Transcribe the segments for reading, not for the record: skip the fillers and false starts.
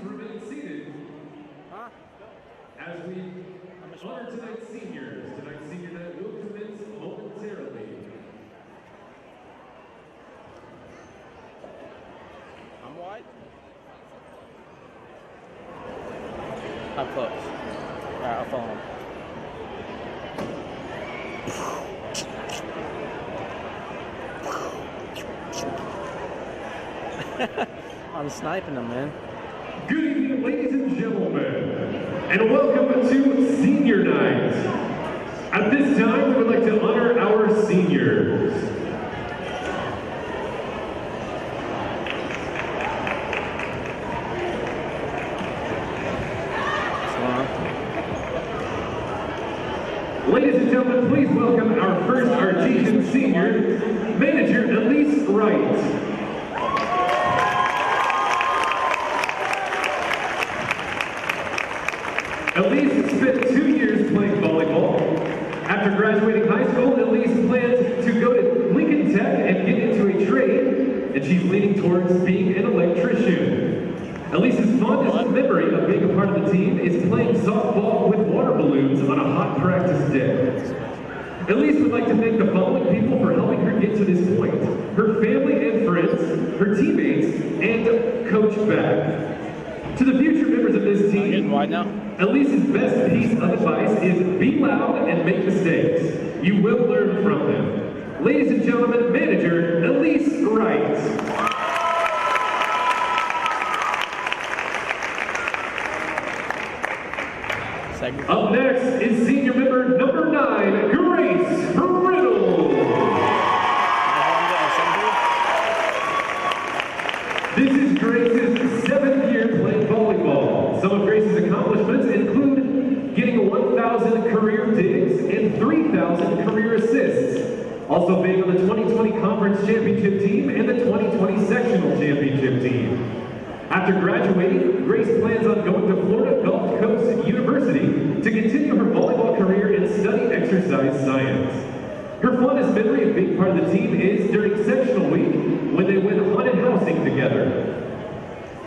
remain seated as we honor tonight's seniors. Tonight's senior night will commence momentarily. I'm white. How close? Alright, I'll follow him. I'm sniping them, man. Good evening, ladies and gentlemen, and welcome to Senior Night. At this time, we would like to honor our seniors. Ladies and gentlemen, please welcome our first Artesian senior, manager Elise Wright. Elise spent 2 years playing volleyball. After graduating high school, Elise plans to go to Lincoln Tech and get into a trade, and she's leaning towards being an electrician. Elise's fondest memory of being a part of the team is playing softball with water balloons on a hot practice day. Elise would like to thank the following people for helping her get to this point: her family and friends, her teammates, and Coach Beck. To the future members of this team, getting wide now. Elise's best piece of advice is be loud and make mistakes. You will learn from them. Ladies and gentlemen, manager Elise Wright. Up next is senior member number 9, Grace Riddle. This is Grace's 7th year playing volleyball. Some of Grace's accomplishments include getting 1,000 career digs and 3,000 career assists. Also being on the 2020 Conference Championship team and the 2020 Sectional Championship team. After graduating, Grace plans on going to Florida Gulf Coast University to continue her volleyball career and study exercise science. Her fondest memory of being part of the team is during sectional week when they went haunted housing together.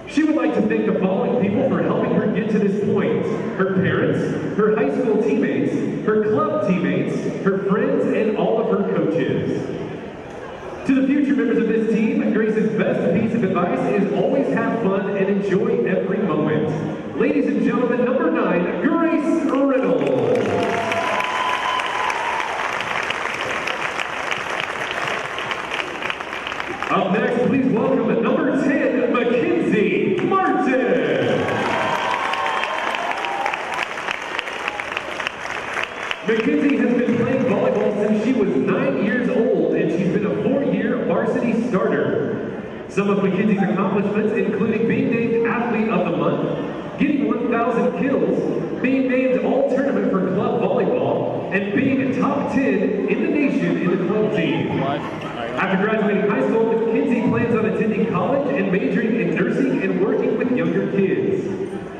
She would like to thank the following people for helping her get to this point: her parents, her high school teammates, her club teammates, her friends, and all of her coaches. To the future members of this team, Grace's best piece of advice is always have fun and enjoy every moment. Ladies and gentlemen, number 9, Grace Riddle. Up next, please welcome number 10, Mckenzie Martin. Mckenzie has been playing volleyball since she was 9 years old, and she's been a 4-year varsity starter. Some of Mckenzie's accomplishments including being named Athlete of the Month, getting 1,000 kills, being named All-Tournament for Club Volleyball, and being top 10 in the nation in the club team. After graduating high school, Mckenzie plans on attending college and majoring in nursing and working with younger kids.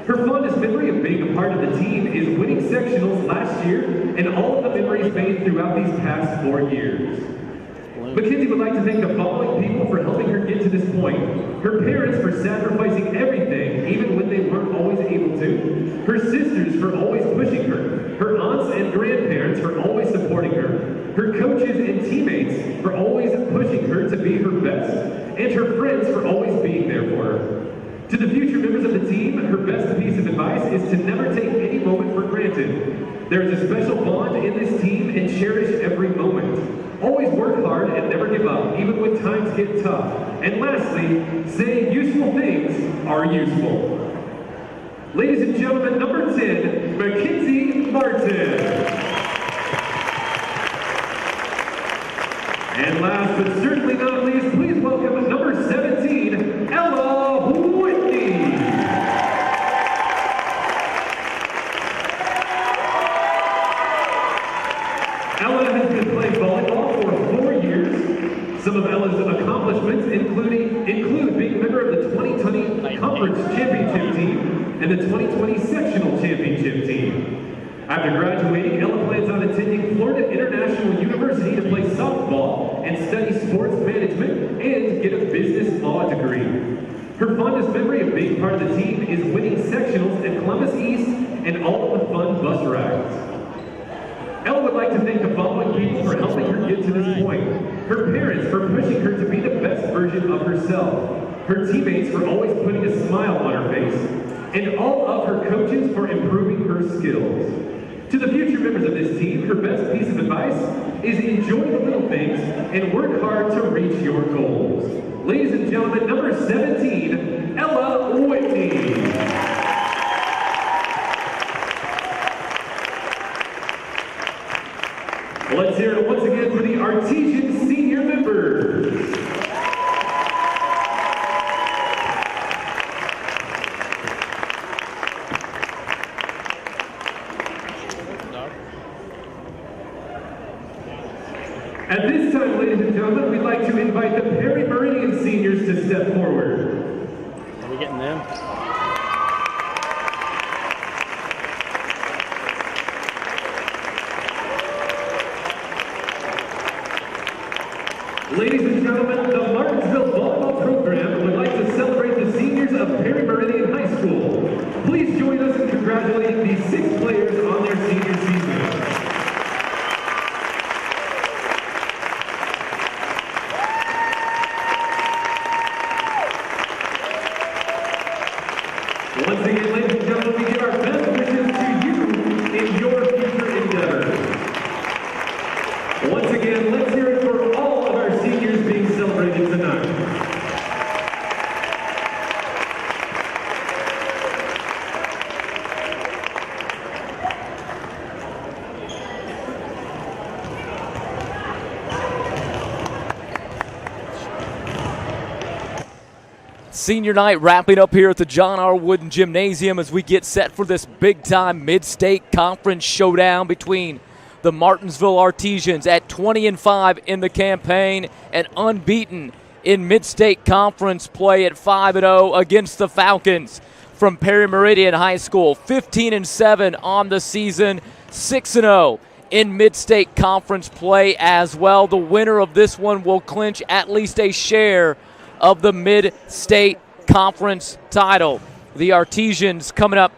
Her fondest memory of being a part of the team is winning sectionals last year and all of the memories made throughout these past 4 years. Mckenzie would like to thank the following people for helping her get to this point: her parents for sacrificing everything, even when they weren't always able to; her sisters for always pushing her; her aunts and grandparents for always supporting her; her coaches and teammates for always pushing her to be her best; and her friends for always being there for her. To the future members of the team, her best piece of advice is to never take any moment for granted. There is a special bond in this team, and cherish every moment. Always work hard and never give up, even when times get tough. And lastly, saying useful things are useful. Ladies and gentlemen, number 10, Mckenzie Martin. And last but certainly not least, please welcome number 17, Ella Whitney. Ella has been playing volleyball for 4 years. Some of Ella's accomplishments include being a member of the 2020 Conference Championship team and the 2020 Sectional Championship team. After graduating, Ella plans on attending Florida International University to play softball and study sports management and get a business law degree. Her fondest memory of being big part of the team is winning sectionals at Columbus East and all of the fun bus rides. Ella would like to thank the following people for helping her get to this point. Her parents for pushing her to be the best version of herself. Her teammates for always putting a smile on her face. And all of her coaches for improving her skills. To the future members of this team, her best piece of advice is enjoy the little things and work hard to reach your goals. Ladies and gentlemen, number 17, Ella Whitney. Let's hear it once again for the Artesian senior members. At this time, ladies and gentlemen, we'd like to invite the Meridian seniors to step forward. Are we getting them? Ladies and gentlemen, the Martinsville Volleyball program would like to celebrate the seniors of Meridian High School. Please join us in congratulating these 6 players on their senior season. Once again, ladies and gentlemen, we give our best wishes to you in your future endeavors. Once again, let's hear it for all of our seniors being celebrated tonight. Senior night wrapping up here at the John R. Wooden Gymnasium as we get set for this big-time mid-state conference showdown between the Martinsville Artesians at 20-5 in the campaign and unbeaten in mid-state conference play at 5-0 against the Falcons from Meridian High School. 15-7 on the season, 6-0 in mid-state conference play as well. The winner of this one will clinch at least a share of the mid-state conference title. The Artesians coming up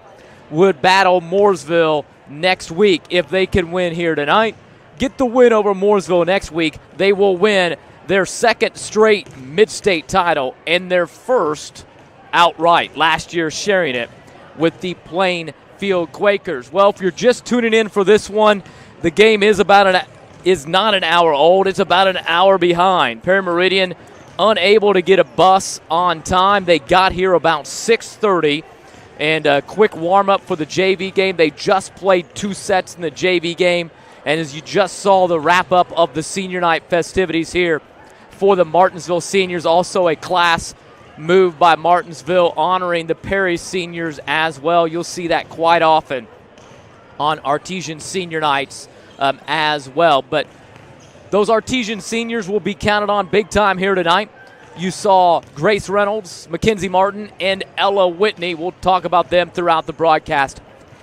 would battle Mooresville next week. If they can win here tonight, get the win over Mooresville next week, they will win their second straight mid-state title and their first outright. Last year sharing it with the Plainfield Quakers. Well, if you're just tuning in for this one, the game is not an hour old. It's about an hour behind. Meridian unable to get a bus on time. They got here about 6:30, and a quick warm-up for the JV game. They just played 2 sets in the JV game, and as you just saw, the wrap-up of the senior night festivities here for the Martinsville seniors. Also a class move by Martinsville honoring the Perry seniors as well. You'll see that quite often on Artesian senior nights as well. But those Artesian seniors will be counted on big time here tonight. You saw Grace Reynolds, Mckenzie Martin, and Ella Whitney. We'll talk about them throughout the broadcast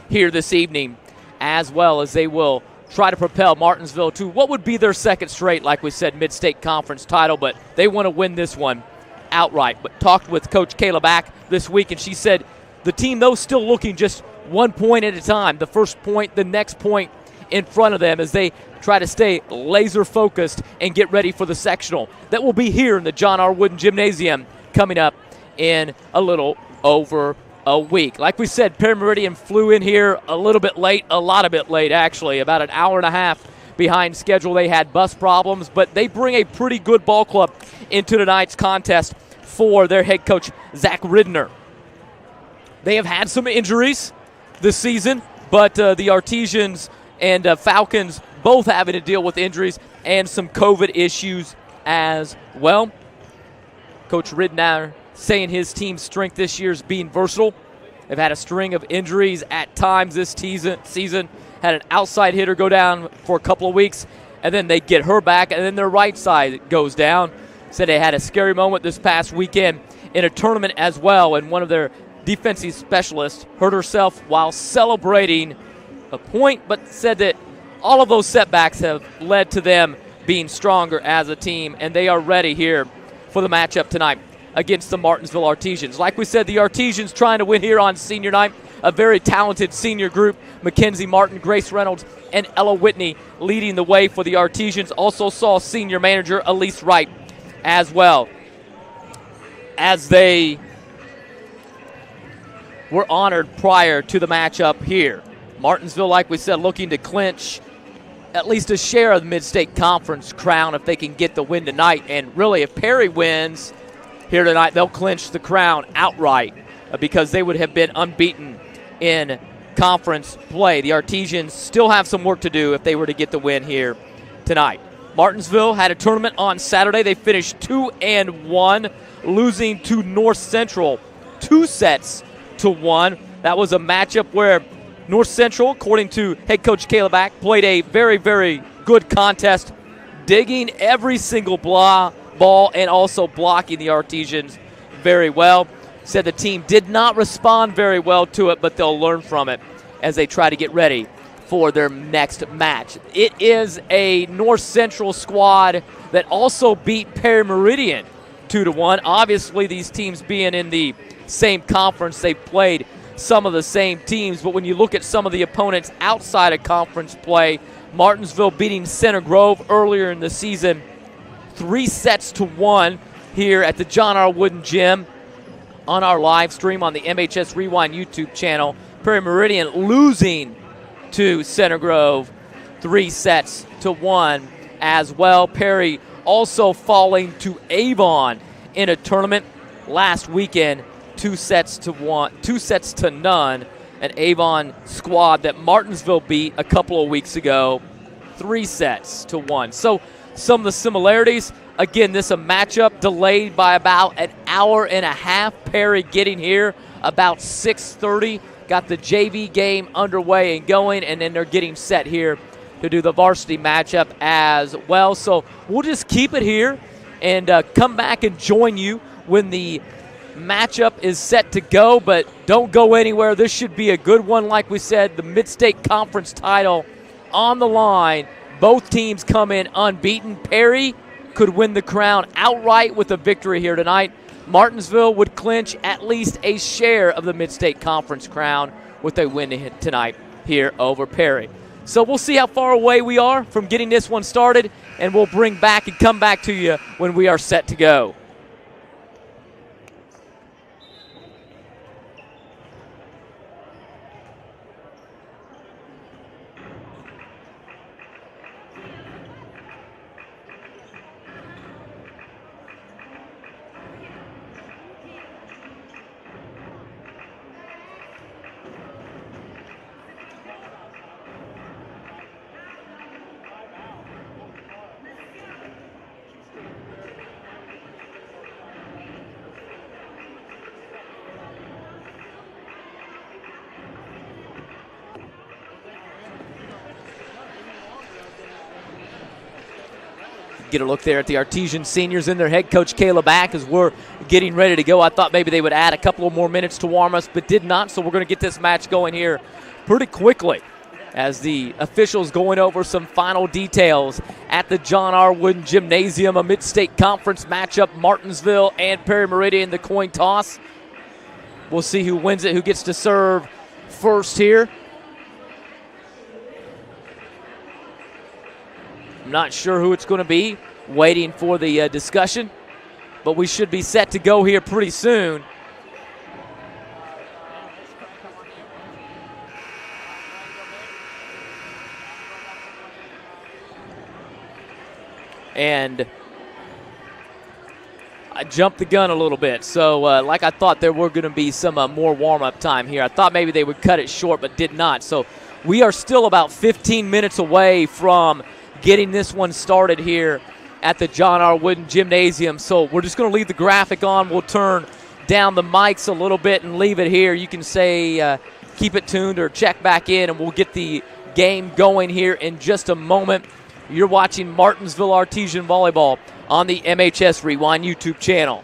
here this evening, as well as they will try to propel Martinsville to what would be their second straight, like we said, mid-state conference title, but they want to win this one outright. But talked with Coach Kayla Back this week, and she said the team, though, still looking just 1 point at a time. The first point, the next point in front of them as they try to stay laser focused and get ready for the sectional that will be here in the John R. Wooden Gymnasium coming up in a little over a week. Like we said, Meridian flew in here a little bit late, a lot of bit late actually, about an hour and a half behind schedule. They had bus problems, but they bring a pretty good ball club into tonight's contest for their head coach, Zach Ridner. They have had some injuries this season, but the Artesians and Falcons both having to deal with injuries and some COVID issues as well. Coach Ridner saying his team's strength this year is being versatile. They've had a string of injuries at times this season. Had an outside hitter go down for a couple of weeks, and then they get her back, and then their right side goes down. Said they had a scary moment this past weekend in a tournament as well, and one of their defensive specialists hurt herself while celebrating a point, but said that all of those setbacks have led to them being stronger as a team, and they are ready here for the matchup tonight. against the Martinsville Artesians. Like we said, the Artesians trying to win here on senior night. A very talented senior group. Mckenzie Martin, Grace Reynolds, and Ella Whitney leading the way for the Artesians. Also saw senior manager Elise Wright as well, as they were honored prior to the matchup here. Martinsville, like we said, looking to clinch at least a share of the Mid-State Conference crown if they can get the win tonight. And really, if Perry wins here tonight, they'll clinch the crown outright because they would have been unbeaten in conference play. The Artesians still have some work to do if they were to get the win here tonight. Martinsville had a tournament on Saturday. They finished 2-1, losing to North Central 2-1. That was a matchup where North Central, according to head coach Caleb Back, played a very, very good contest, digging every single ball and also blocking the Artesians very well. Said the team did not respond very well to it, but they'll learn from it as they try to get ready for their next match. It is a North Central squad that also beat Perry Meridian 2-1. Obviously, these teams being in the same conference, they played some of the same teams, but when you look at some of the opponents outside of conference play, Martinsville beating Center Grove earlier in the season 3-1 here at the John R. Wooden Gym on our live stream on the MHS Rewind YouTube channel. Perry Meridian losing to Center Grove 3-1 as well. Perry also falling to Avon in a tournament last weekend, 2-0, an Avon squad that Martinsville beat a couple of weeks ago 3-1. So some of the similarities, again, this a matchup delayed by about an hour and a half. Perry getting here about 6:30, got the JV game underway and going, and then they're getting set here to do the varsity matchup as well. So we'll just keep it here and come back and join you when the matchup is set to go, but don't go anywhere. This should be a good one. Like we said, the Mid-State Conference title on the line. Both teams come in unbeaten. Perry could win the crown outright with a victory here tonight. Martinsville would clinch at least a share of the Mid-State Conference crown with a win tonight here over Perry. So we'll see how far away we are from getting this one started, and we'll bring back and come back to you when we are set to go. Get a look there at the Artesian seniors and their head coach Caleb Back as we're getting ready to go. I thought maybe they would add a couple of more minutes to warm us, but did not. So we're going to get this match going here pretty quickly as the officials going over some final details at the John R. Wooden Gymnasium. A Mid-State Conference matchup, Martinsville and Perry Meridian, the coin toss. We'll see who wins it, who gets to serve first here. I'm not sure who it's going to be, waiting for the discussion, but we should be set to go here pretty soon. And I jumped the gun a little bit, so like I thought there were going to be some more warm-up time here. I thought maybe they would cut it short, but did not. So we are still about 15 minutes away from getting this one started here at the John R. Wooden Gymnasium. So we're just going to leave the graphic on. We'll turn down the mics a little bit and leave it here. You can say keep it tuned or check back in, and we'll get the game going here in just a moment. You're watching Martinsville Artesian Volleyball on the MHS Rewind YouTube channel.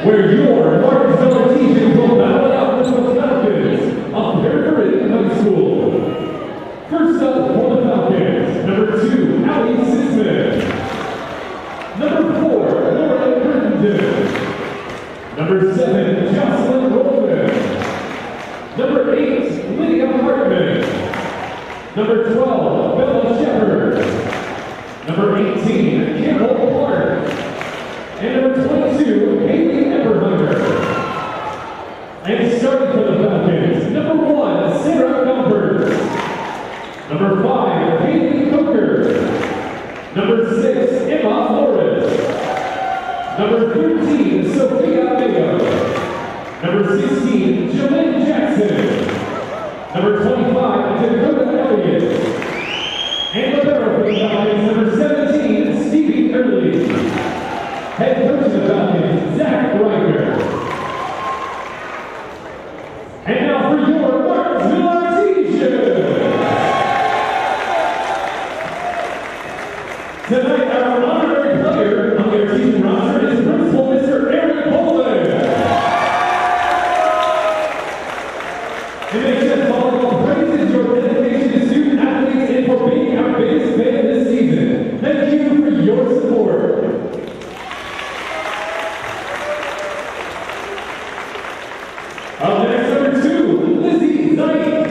where your Martinsville Artesians will battle it out with the Falcons of Meridian High School. First up for the Falcons, number 2, Allie Sisman. Number 4, Laura Britton. Number 7, Jocelyn Rollman. Number 8, Lydia Hartman. Number 12, Bella Shepard. Number 18, Campbell Clark. And number 22, Haley Eberheimer. And starting for the Falcons, number 1, Sarah Gumford. Number 5, Haley Coker. Number 6, Emma Flores. Number 13, Sophia Vega. Number 16, Jolene Jackson. Number 25, Dakota Elliott. And Libero for the Falcons, number 17, Stevie Early. Head coach of the Falcons, Zach Reicher. And now for your Martinsville Artesians. Tonight, our honorary player on the Artesian roster is Principal Mr. Eric Poland. MHS Volleyball praises your dedication to student athletes and for being our biggest fan this season. Thank you for your support. Up next, number 2, Lizzie Knight.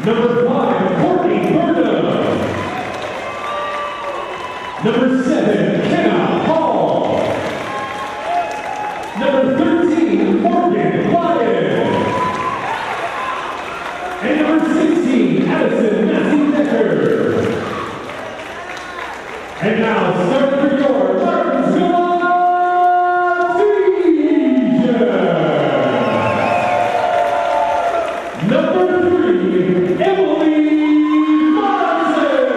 Number 5, Courtney Burnham. Number 7, Kenna Hall. Number 13, Morgan Lyon. And number 16, Addison Massey Decker. And now, starting for your Martinsville number 3, Emily Martin.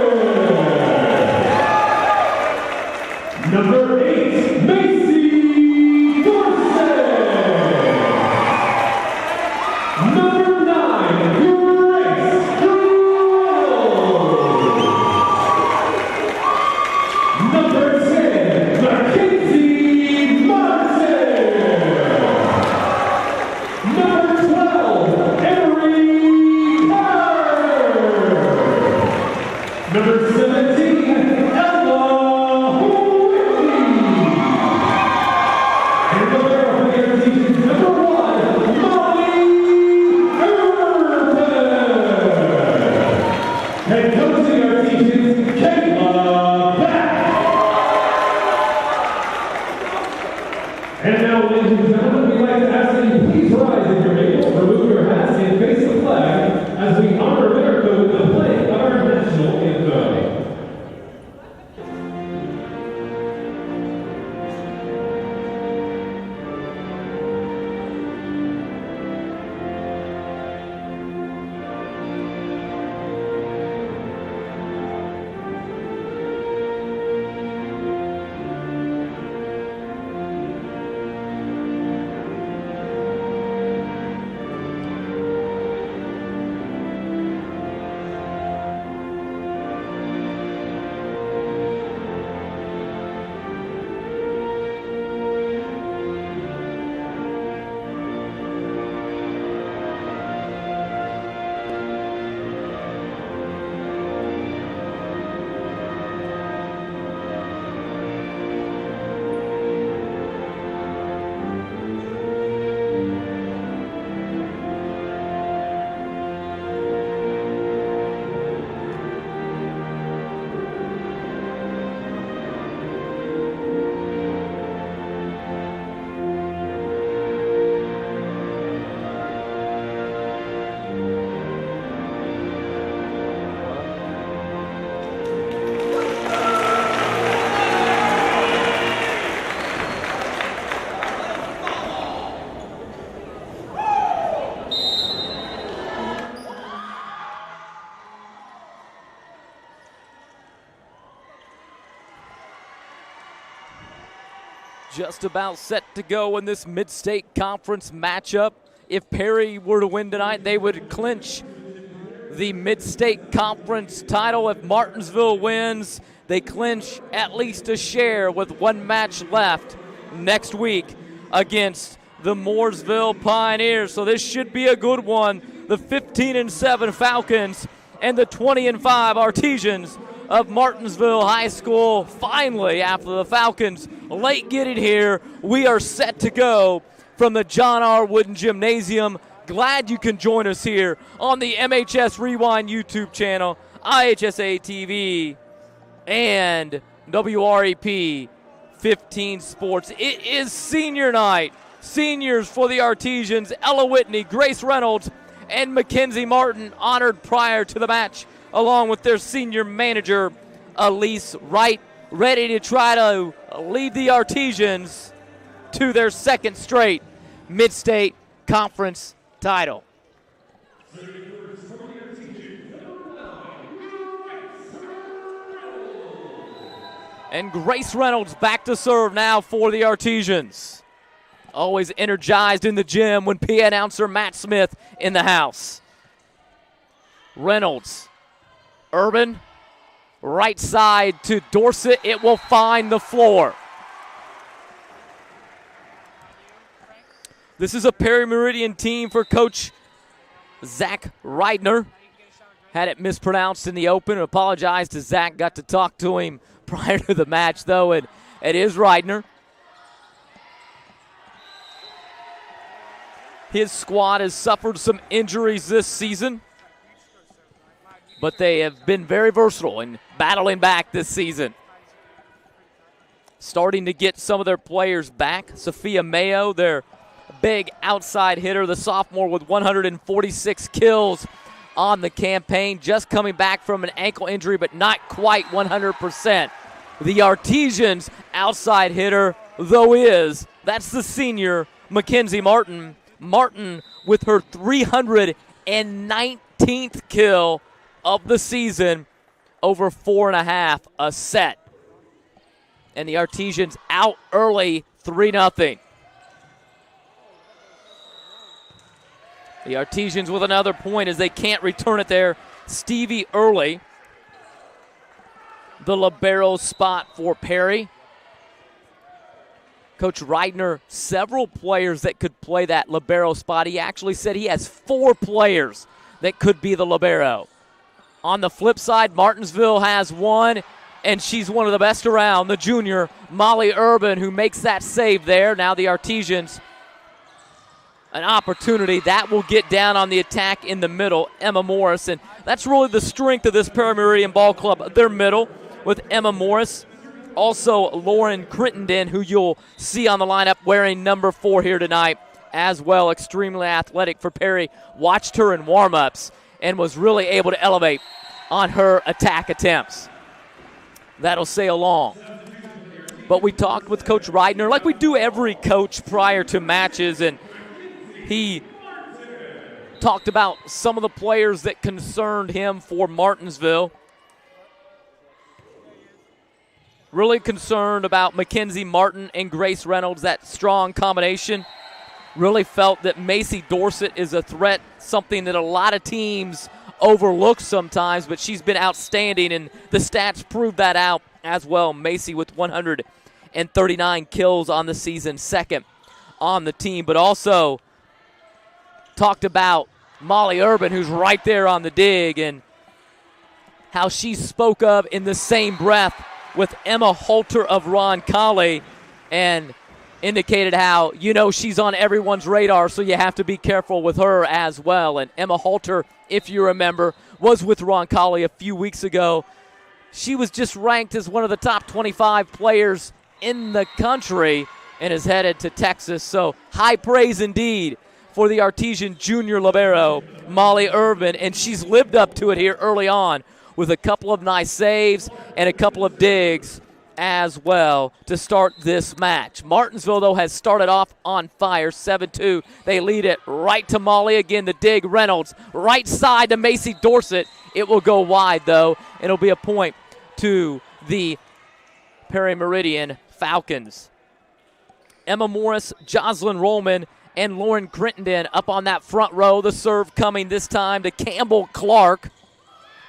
Number 8, Macy Dorsey. Number 9, Grace Greenwald. Number 10, Mckenzie Martin. Number 12, number 17, Ella Whitney. And the Libero for the Artesians, number 1, Molly Urban. Head coach of the Artesians, Kayla Beck. And now, ladies and gentlemen, we'd like to ask that you please rise if you're able, remove your hats and face the flag as we honor America with the playing of our national anthem. Just about set to go in this Mid-State Conference matchup. If Perry were to win tonight, they would clinch the Mid-State Conference title. If Martinsville wins, they clinch at least a share with one match left next week against the Mooresville Pioneers. So this should be a good one. The 15-7 Falcons and the 20-5 Artesians of Martinsville High School. Finally, after the Falcons late getting here, we are set to go from the John R. Wooden Gymnasium. Glad you can join us here on the MHS Rewind YouTube channel, IHSA TV, and WREP 15 Sports. It is senior night. Seniors for the Artesians, Ella Whitney, Grace Reynolds, and Mckenzie Martin honored prior to the match, along with their senior manager, Elise Wright, ready to try to lead the Artesians to their second straight Mid-State Conference title. And Grace Reynolds back to serve now for the Artesians. Always energized in the gym when PA announcer Matt Smith in the house. Reynolds, Urban, right side to Dorset. It will find the floor. This is a Perry Meridian team for Coach Zach Reidner. Had it mispronounced in the open. Apologize to Zach. Got to talk to him prior to the match, though, and it is Reidner. His squad has suffered some injuries this season, but they have been very versatile in battling back this season. Starting to get some of their players back. Sophia Mayo, their big outside hitter, the sophomore with 146 kills on the campaign, just coming back from an ankle injury, but not quite 100%. The Artesians' outside hitter, though, that's the senior, Mckenzie Martin. Martin with her 319th kill of the season, over 4.5 a set. And the Artesians out early, 3-0. The Artesians with another point as they can't return it there. Stevie Early, the libero spot for Perry. Coach Reidner, several players that could play that libero spot. He actually said he has 4 players that could be the libero. On the flip side, Martinsville has one, and she's one of the best around, the junior, Molly Urban, who makes that save there. Now the Artesians, an opportunity that will get down on the attack in the middle, Emma Morris. And that's really the strength of this Perry Meridian Ball Club, their middle, with Emma Morris. Also, Lauren Crittenden, who you'll see on the lineup wearing number 4 here tonight as well. Extremely athletic for Perry. Watched her in warm-ups and was really able to elevate on her attack attempts. That'll say along. But we talked with Coach Reidner, like we do every coach prior to matches, and he talked about some of the players that concerned him for Martinsville. Really concerned about Mckenzie Martin and Grace Reynolds, that strong combination. Really felt that Macy Dorset is a threat, something that a lot of teams overlook sometimes, but she's been outstanding, and the stats prove that out as well. Macy with 139 kills on the season, second on the team, but also talked about Molly Urban, who's right there on the dig, and how she spoke of in the same breath with Emma Holter of Roncalli, and indicated how, she's on everyone's radar, so you have to be careful with her as well. And Emma Holter, if you remember, was with Roncalli a few weeks ago. She was just ranked as one of the top 25 players in the country and is headed to Texas. So high praise indeed for the Artesian junior libero, Molly Urban, and she's lived up to it here early on with a couple of nice saves and a couple of digs as well to start this match. Martinsville, though, has started off on fire, 7-2. They lead it right to Molly. Again, the dig, Reynolds, right side to Macy Dorset. It will go wide, though, and it'll be a point to the Perry Meridian Falcons. Emma Morris, Jocelyn Rollman, and Lauren Crittenden up on that front row. The serve coming this time to Campbell Clark.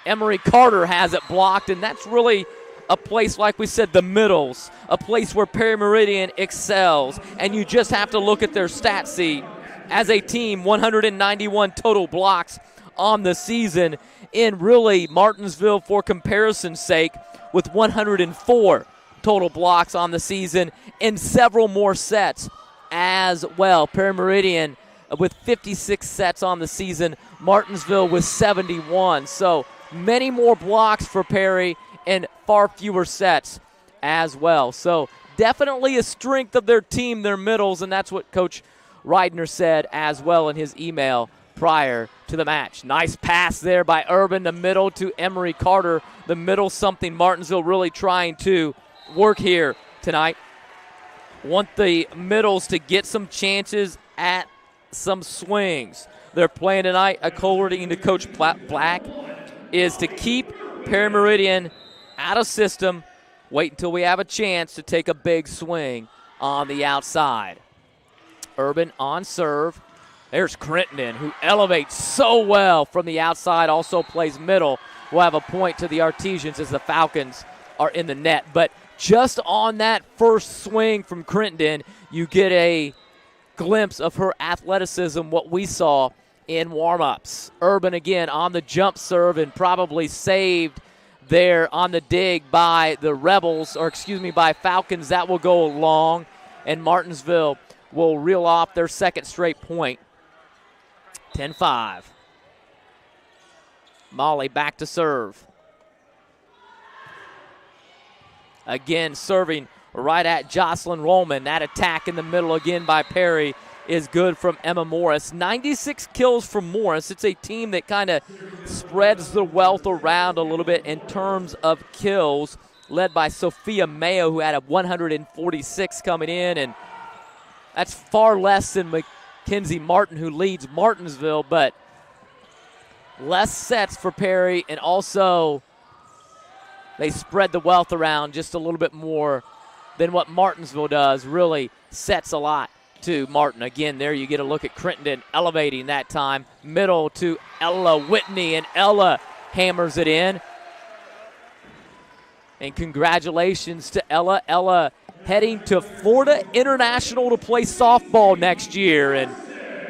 Emery Carter has it blocked, and that's really a place, like we said, the middles, a place where Perry Meridian excels, and you just have to look at their stat sheet. As a team, 191 total blocks on the season. In really Martinsville, for comparison's sake, with 104 total blocks on the season and several more sets as well. Perry Meridian with 56 sets on the season, Martinsville with 71. So many more blocks for Perry and far fewer sets as well. So definitely a strength of their team, their middles, and that's what Coach Reidner said as well in his email prior to the match. Nice pass there by Urban, the middle to Emery Carter. The middle, something Martinsville really trying to work here tonight. Want the middles to get some chances at some swings. They're playing tonight, according to Coach Black, is to keep Perry Meridian out of system, wait until we have a chance to take a big swing on the outside. Urban on serve. There's Crittenden, who elevates so well from the outside, also plays middle. We'll have a point to the Artesians as the Falcons are in the net. But just on that first swing from Crittenden, you get a glimpse of her athleticism, what we saw in warm-ups. Urban again on the jump serve and probably saved there on the dig by the Rebels, or excuse me, by Falcons. That will go long, and Martinsville will reel off their second straight point. 10-5. Molly back to serve. Again, serving right at Jocelyn Rollman. That attack in the middle again by Perry is good from Emma Morris. 96 kills from Morris. It's a team that kind of spreads the wealth around a little bit in terms of kills, led by Sophia Mayo, who had a 146 coming in, and that's far less than Mckenzie Martin, who leads Martinsville, but less sets for Perry, and also they spread the wealth around just a little bit more than what Martinsville does. Really sets a lot to Martin. Again, there you get a look at Crittenden elevating that time. Middle to Ella Whitney, and Ella hammers it in. And congratulations to Ella. Ella heading to Florida International to play softball next year, and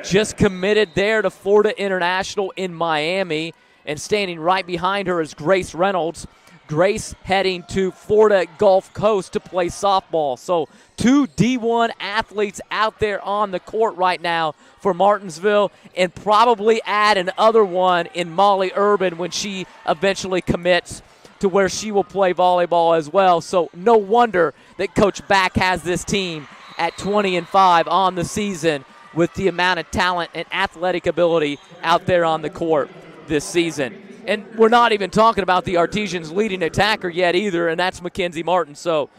just committed there to Florida International in Miami. And standing right behind her is Grace Reynolds. Grace heading to Florida Gulf Coast to play softball. So 2 D1 athletes out there on the court right now for Martinsville, and probably add another one in Molly Urban when she eventually commits to where she will play volleyball as well. So no wonder that Coach Back has this team at 20-5 on the season with the amount of talent and athletic ability out there on the court this season. And we're not even talking about the Artesians' leading attacker yet either, and that's Mckenzie Martin. So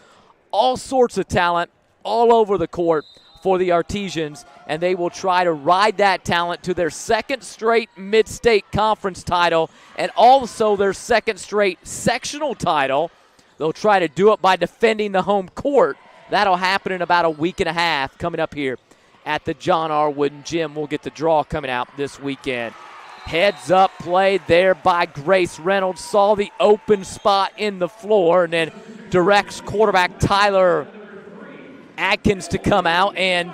all sorts of talent all over the court for the Artesians, and they will try to ride that talent to their second straight Mid-State Conference title and also their second straight sectional title. They'll try to do it by defending the home court. That'll happen in about a week and a half coming up here at the John R. Wooden Gym. We'll get the draw coming out this weekend. Heads up play there by Grace Reynolds. Saw the open spot in the floor and then directs quarterback Tyler Adkins to come out and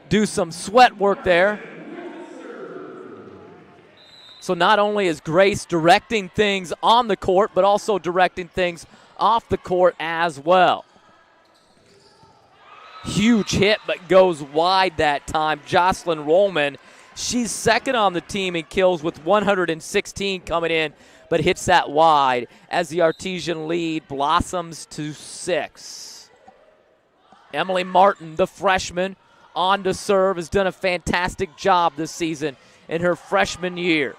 do some sweat work there. So not only is Grace directing things on the court, but also directing things off the court as well. Huge hit, but goes wide that time. Jocelyn Rollman, she's second on the team in kills with 116 coming in, but hits that wide as the Artesian lead blossoms to 6. Emily Martin, the freshman, on to serve, has done a fantastic job this season in her freshman year.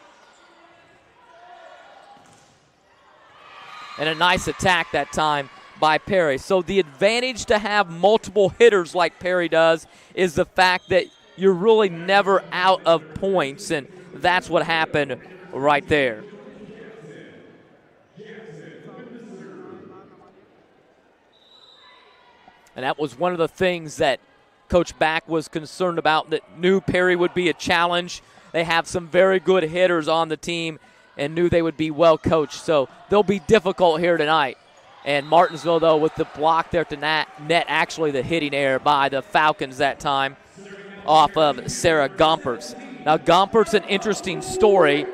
And a nice attack that time by Perry. So the advantage to have multiple hitters like Perry does is the fact that you're really never out of points, and that's what happened right there. And that was one of the things that Coach Back was concerned about, that knew Perry would be a challenge. They have some very good hitters on the team, and knew they would be well coached. So they'll be difficult here tonight. And Martinsville, though, with the block there to net actually the hitting error by the Falcons that time off of Sarah Gompertz. Now, Gompert's an interesting story.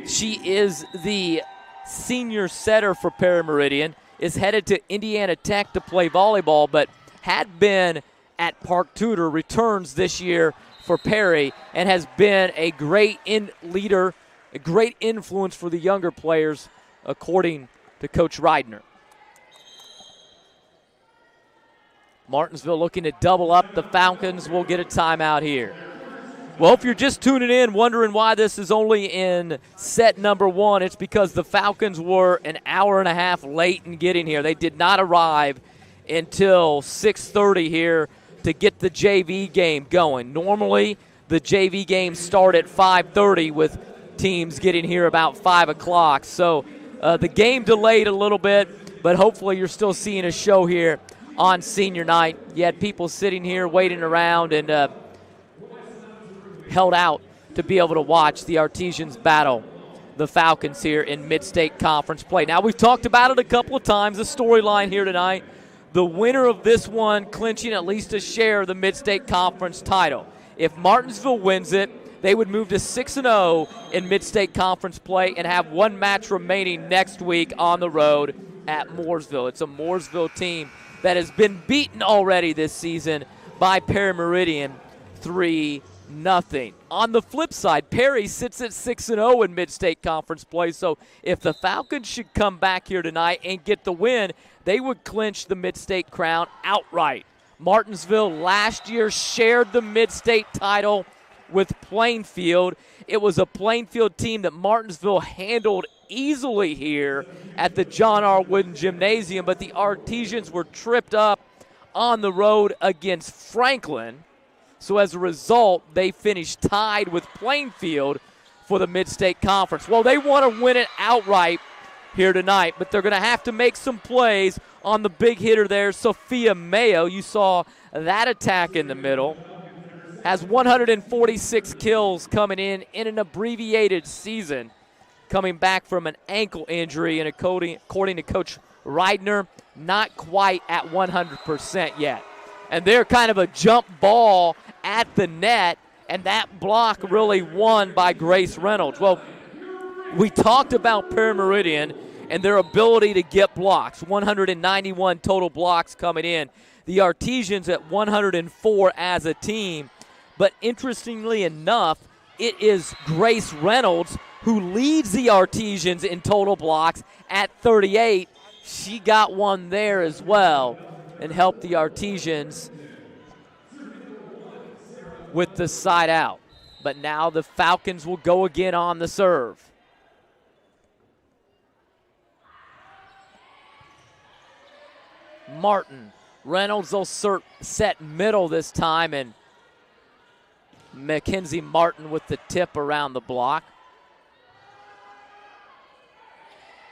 She is the senior setter for Perry Meridian, is headed to Indiana Tech to play volleyball, but had been at Park Tudor, returns this year for Perry, and has been a great leader, a great influence for the younger players, according to Coach Reidner. Martinsville looking to double up. The Falcons will get a timeout here. Well, if you're just tuning in wondering why this is only in set number 1, it's because the Falcons were an hour and a half late in getting here. They did not arrive until 6:30 here to get the JV game going. Normally, the JV games start at 5:30 with teams getting here about 5 o'clock. So the game delayed a little bit, but hopefully you're still seeing a show here on senior night. You had people sitting here waiting around and held out to be able to watch the Artesians battle the Falcons here in Mid-State Conference play. Now, we've talked about it a couple of times, the storyline here tonight. The winner of this one clinching at least a share of the Mid-State Conference title. If Martinsville wins it, they would move to 6-0 in Mid-State Conference play and have one match remaining next week on the road at Mooresville. It's a Mooresville team that has been beaten already this season by Perry Meridian 3-0. On the flip side, Perry sits at 6-0 in Mid-State Conference play, so if the Falcons should come back here tonight and get the win, they would clinch the Mid-State crown outright. Martinsville last year shared the Mid-State title with Plainfield. It was a Plainfield team that Martinsville handled easily here at the John R. Wooden Gymnasium, but the Artesians were tripped up on the road against Franklin. So as a result, they finished tied with Plainfield for the Mid-State Conference. Well, they want to win it outright here tonight, but they're going to have to make some plays on the big hitter there, Sophia Mayo. You saw that attack in the middle. Has 146 kills coming in an abbreviated season, coming back from an ankle injury, and according to Coach Reidner, not quite at 100% yet. And they're kind of a jump ball at the net, and that block really won by Grace Reynolds. Well, we talked about Perry Meridian and their ability to get blocks, 191 total blocks coming in. The Artesians at 104 as a team. But interestingly enough, it is Grace Reynolds who leads the Artesians in total blocks at 38. She got one there as well and helped the Artesians with the side out. But now the Falcons will go again on the serve. Martin. Reynolds will set middle this time, and Mckenzie Martin with the tip around the block.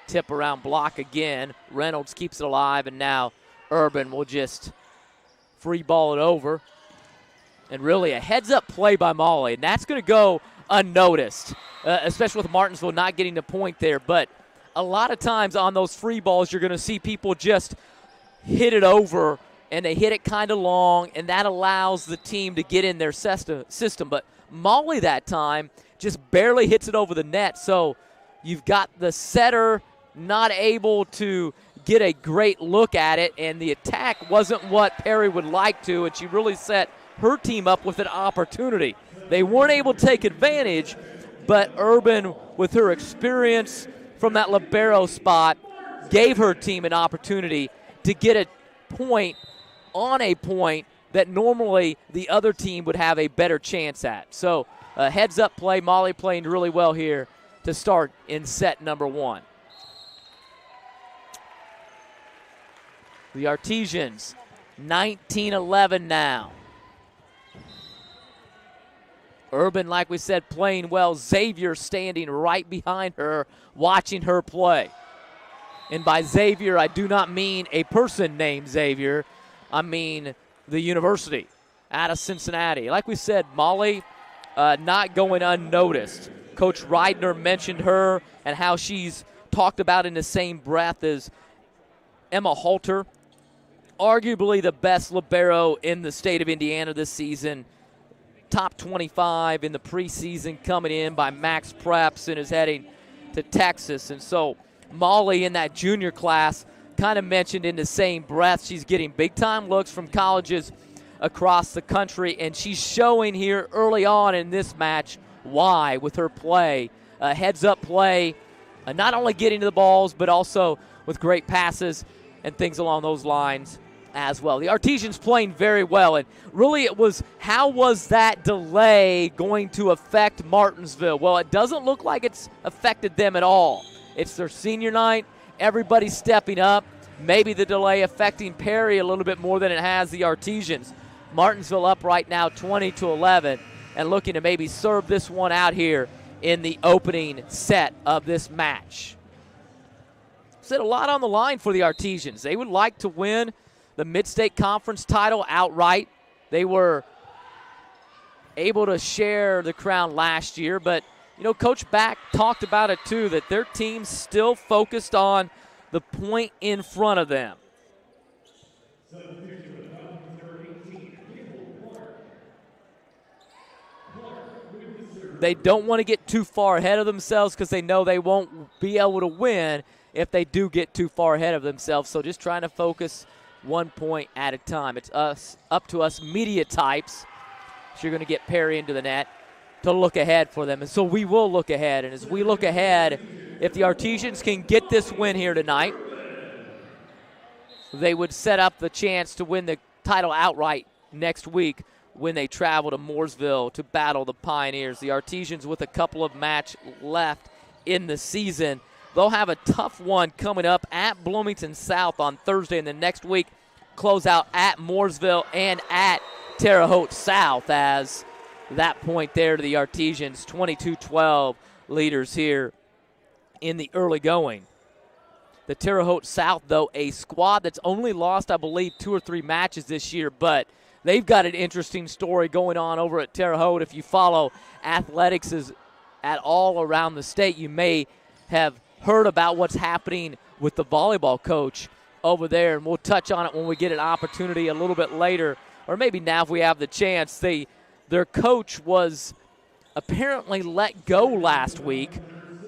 Tip around block again. Reynolds keeps it alive, and now Urban will just free ball it over. And really a heads-up play by Molly, and that's going to go unnoticed, especially with Martinsville not getting the point there. But a lot of times on those free balls, you're going to see people just hit it over, and they hit it kind of long, and that allows the team to get in their system. But Molly that time just barely hits it over the net, so you've got the setter not able to get a great look at it, and the attack wasn't what Perry would like to, and she really set her team up with an opportunity. They weren't able to take advantage, but Urban, with her experience from that libero spot, gave her team an opportunity to get a point on a point that normally the other team would have a better chance at. So heads-up play, Molly playing really well here to start in set number 1. The Artesians, 19-11 now. Urban, like we said, playing well. Xavier standing right behind her, watching her play. And by Xavier, I do not mean a person named Xavier. I mean the university out of Cincinnati. Like we said, Molly not going unnoticed. Coach Reidner mentioned her and how she's talked about in the same breath as Emma Halter, arguably the best libero in the state of Indiana this season. Top 25 in the preseason, coming in by Max Preps and is heading to Texas. And so Molly in that junior class kind of mentioned in the same breath she's getting big-time looks from colleges across the country, and she's showing here early on in this match why with her play. Heads-up play, not only getting to the balls, but also with great passes and things along those lines as well. The Artesians playing very well, and really it was, how was that delay going to affect Martinsville? Well, it doesn't look like it's affected them at all. It's their senior night, everybody's stepping up. Maybe the delay affecting Perry a little bit more than it has the Artesians. Martinsville up right now 20-11 and looking to maybe serve this one out here in the opening set of this match. Said a lot on the line for the Artesians. They would like to win the Mid-State Conference title outright. They were able to share the crown last year, but you know, Coach Back talked about it too, that their team's still focused on the point in front of them. They don't want to get too far ahead of themselves because they know they won't be able to win if they do get too far ahead of themselves. So just trying to focus 1 point at a time. It's up to us media types. So you're going to get Perry into the net to look ahead for them. And so we will look ahead. And as we look ahead, if the Artesians can get this win here tonight, they would set up the chance to win the title outright next week when they travel to Mooresville to battle the Pioneers. The Artesians with a couple of matches left in the season. They'll have a tough one coming up at Bloomington South on Thursday, and then next week close out at Mooresville and at Terre Haute South, as that point there to the Artesians, 22-12 leaders here in the early going. The Terre Haute South, though, a squad that's only lost, I believe, 2 or 3 matches this year, but they've got an interesting story going on over at Terre Haute. If you follow athletics at all around the state, you may have heard about what's happening with the volleyball coach over there, and we'll touch on it when we get an opportunity a little bit later, or maybe now if we have the chance. Their coach was apparently let go last week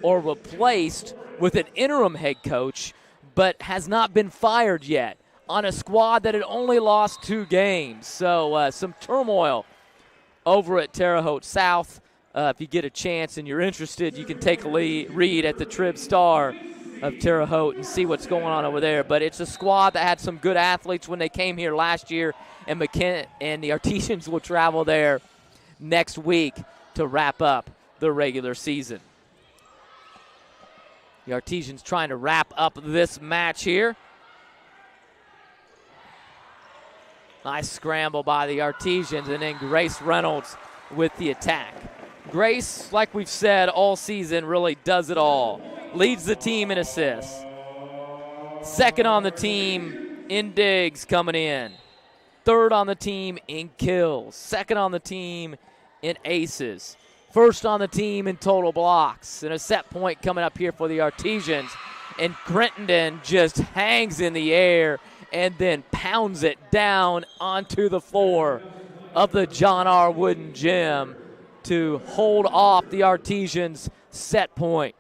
or replaced with an interim head coach, but has not been fired yet on a squad that had only lost 2 games. So some turmoil over at Terre Haute South. If you get a chance and you're interested, you can take a read at the Trib Star of Terre Haute and see what's going on over there. But it's a squad that had some good athletes when they came here last year, and the Artesians will travel there next week to wrap up the regular season. The Artesians trying to wrap up this match here. Nice scramble by the Artesians, and then Grace Reynolds with the attack. Grace, like we've said all season, really does it all. Leads the team in assists. Second on the team in digs coming in. Third on the team in kills. Second on the team in aces. First on the team in total blocks. And a set point coming up here for the Artesians. And Crittenden just hangs in the air and then pounds it down onto the floor of the John R. Wooden Gym to hold off the Artesians' set point.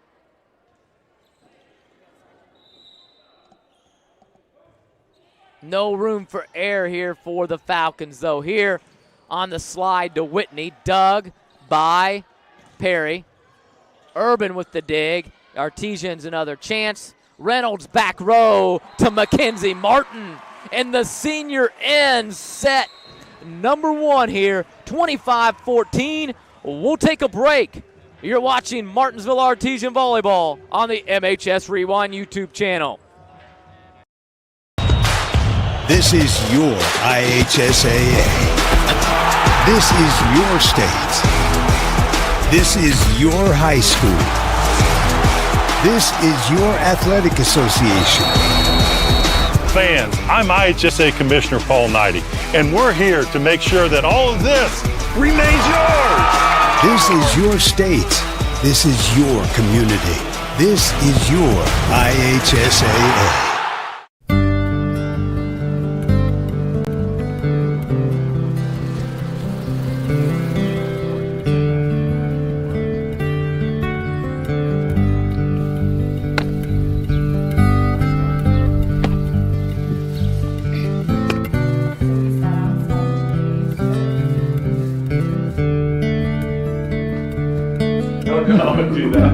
No room for error here for the Falcons, though. Here on the slide to Whitney, dug by Perry. Urban with the dig. Artesians another chance. Reynolds back row to Mckenzie Martin. And the senior ends set number 1 here, 25-14. We'll take a break. You're watching Martinsville Artesian Volleyball on the MHS Rewind YouTube channel. This is your IHSAA. This is your state. This is your high school. This is your athletic association. Fans, I'm IHSA Commissioner Paul Knighty, and we're here to make sure that all of this remains yours. This is your state. This is your community. This is your IHSAA. I would do that.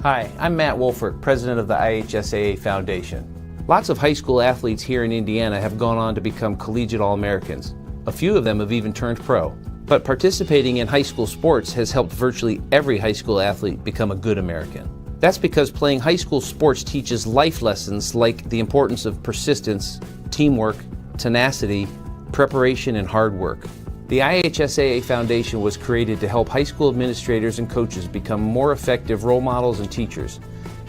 Hi, I'm Matt Wolfert, president of the IHSAA Foundation. Lots of high school athletes here in Indiana have gone on to become collegiate All-Americans. A few of them have even turned pro. But participating in high school sports has helped virtually every high school athlete become a good American. That's because playing high school sports teaches life lessons like the importance of persistence, teamwork, tenacity, preparation, and hard work. The IHSAA Foundation was created to help high school administrators and coaches become more effective role models and teachers,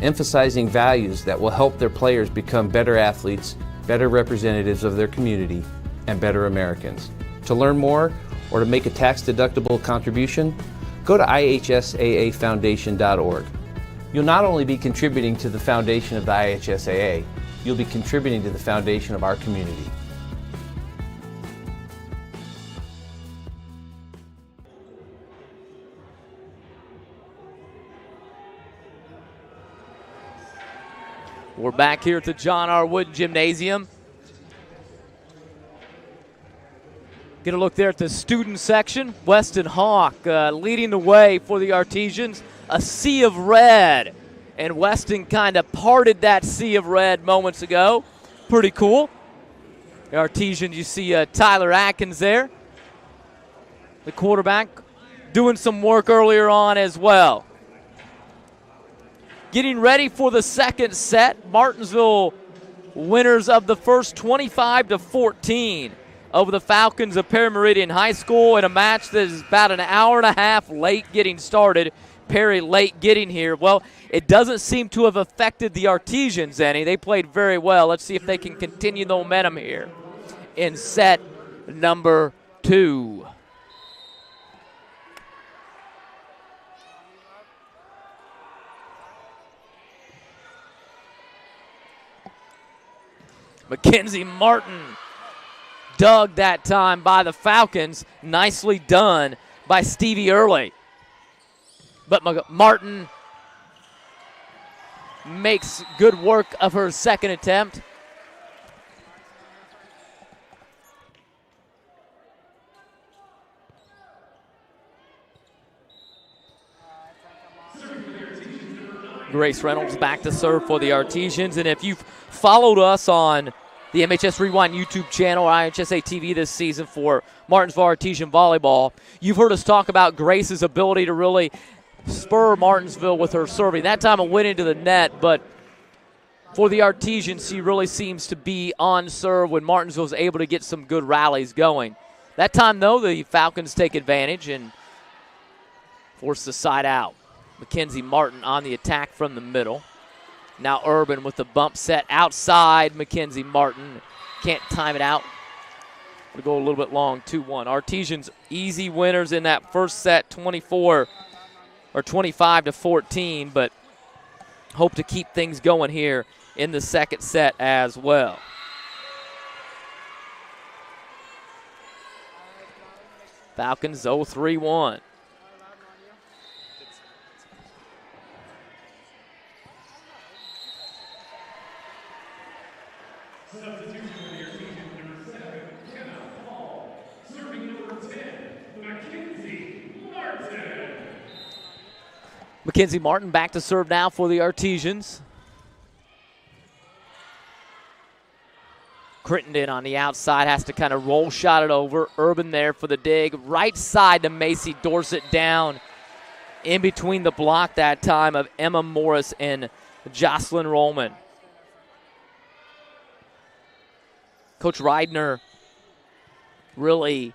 emphasizing values that will help their players become better athletes, better representatives of their community, and better Americans. To learn more or to make a tax-deductible contribution, go to ihsaafoundation.org. You'll not only be contributing to the foundation of the IHSAA, you'll be contributing to the foundation of our community. We're back here at the John R. Wooden Gymnasium. Get a look there at the student section. Weston Hawk leading the way for the Artesians. A sea of red. And Weston kind of parted that sea of red moments ago. Pretty cool. The Artesians, you see Tyler Atkins there. The quarterback doing some work earlier on as well. Getting ready for the second set. Martinsville winners of the first 25-14 over the Falcons of Perry Meridian High School in a match that is about an hour and a half late getting started. Perry late getting here. Well, it doesn't seem to have affected the Artesians any. They played very well. Let's see if they can continue the momentum here in set number 2. Mckenzie Martin dug that time by the Falcons. Nicely done by Stevie Early. But Martin makes good work of her second attempt. Grace Reynolds back to serve for the Artesians. And if you've followed us on the MHS Rewind YouTube channel, or IHSA TV this season for Martinsville Artesian Volleyball, you've heard us talk about Grace's ability to really spur Martinsville with her serving. That time it went into the net, but for the Artesians, she really seems to be on serve when Martinsville is able to get some good rallies going. That time, though, the Falcons take advantage and force the side out. Mckenzie Martin on the attack from the middle. Now Urban with the bump set outside. Mckenzie Martin can't time it out. We'll go a little bit long, 2-1. Artesians easy winners in that first set, 25-14, but hope to keep things going here in the second set as well. Falcons 0-3-1. Substitution for the Artesians, number 7, Kenna Hall. Serving number 10, Mckenzie Martin. Mckenzie Martin back to serve now for the Artesians. Crittenden on the outside has to kind of roll shot it over. Urban there for the dig. Right side to Macy Dorset down in between the block that time of Emma Morris and Jocelyn Rollman. Coach Reidner really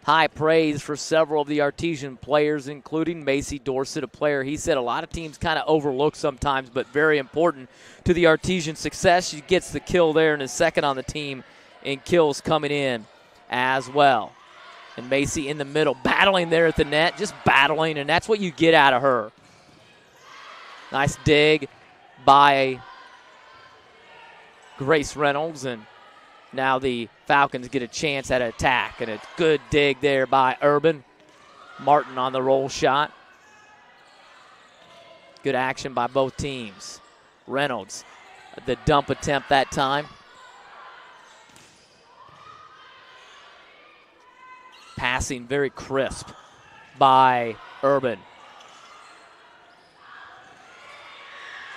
high praise for several of the Artesian players, including Macy Dorsett, a player he said a lot of teams kind of overlook sometimes, but very important to the Artesian success. She gets the kill there and is second on the team in kills coming in as well. And Macy in the middle, battling there at the net, just battling, and that's what you get out of her. Nice dig by Grace Reynolds, and now the Falcons get a chance at an attack, and a good dig there by Urban. Martin on the roll shot. Good action by both teams. Reynolds, the dump attempt that time. Passing very crisp by Urban.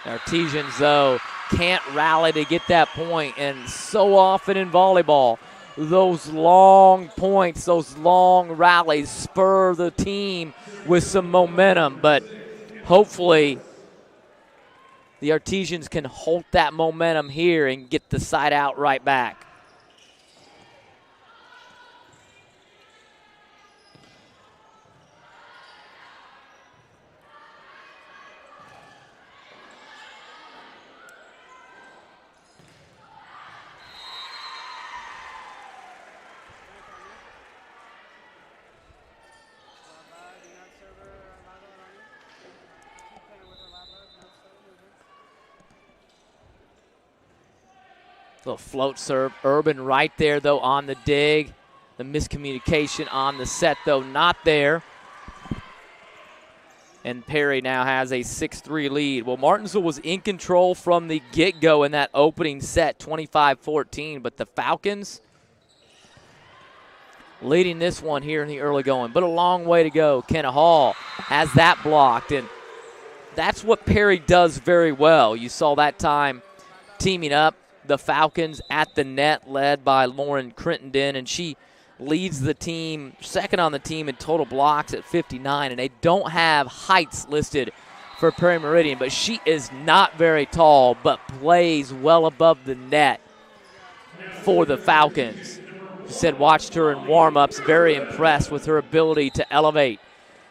Artesians, though, can't rally to get that point, and so often in volleyball, those long points, those long rallies spur the team with some momentum, but hopefully the Artesians can hold that momentum here and get the side out right back. Little float serve. Urban right there, though, on the dig. The miscommunication on the set, though, not there. And Perry now has a 6-3 lead. Well, Martinsville was in control from the get-go in that opening set, 25-14. But the Falcons leading this one here in the early going. But a long way to go. Kenna Hall has that blocked. And that's what Perry does very well. You saw that time teaming up. The Falcons at the net, led by Lauren Crittenden, and she leads the team, second on the team in total blocks at 59, and they don't have heights listed for Perry Meridian, but she is not very tall, but plays well above the net for the Falcons. She said watched her in warm-ups, very impressed with her ability to elevate,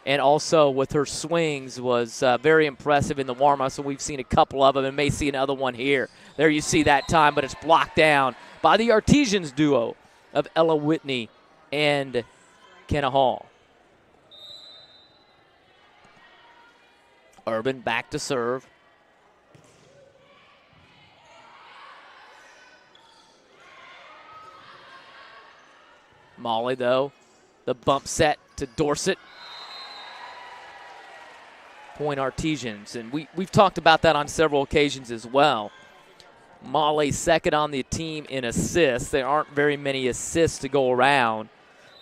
and also with her swings was very impressive in the warm-up, so we've seen a couple of them and may see another one here. There you see that time, but it's blocked down by the Artesians duo of Ella Whitney and Kenna Hall. Urban back to serve. Molly, though, the bump set to Dorsett. Point Artesians, and we've talked about that on several occasions as well. Molly second on the team in assists. There aren't very many assists to go around,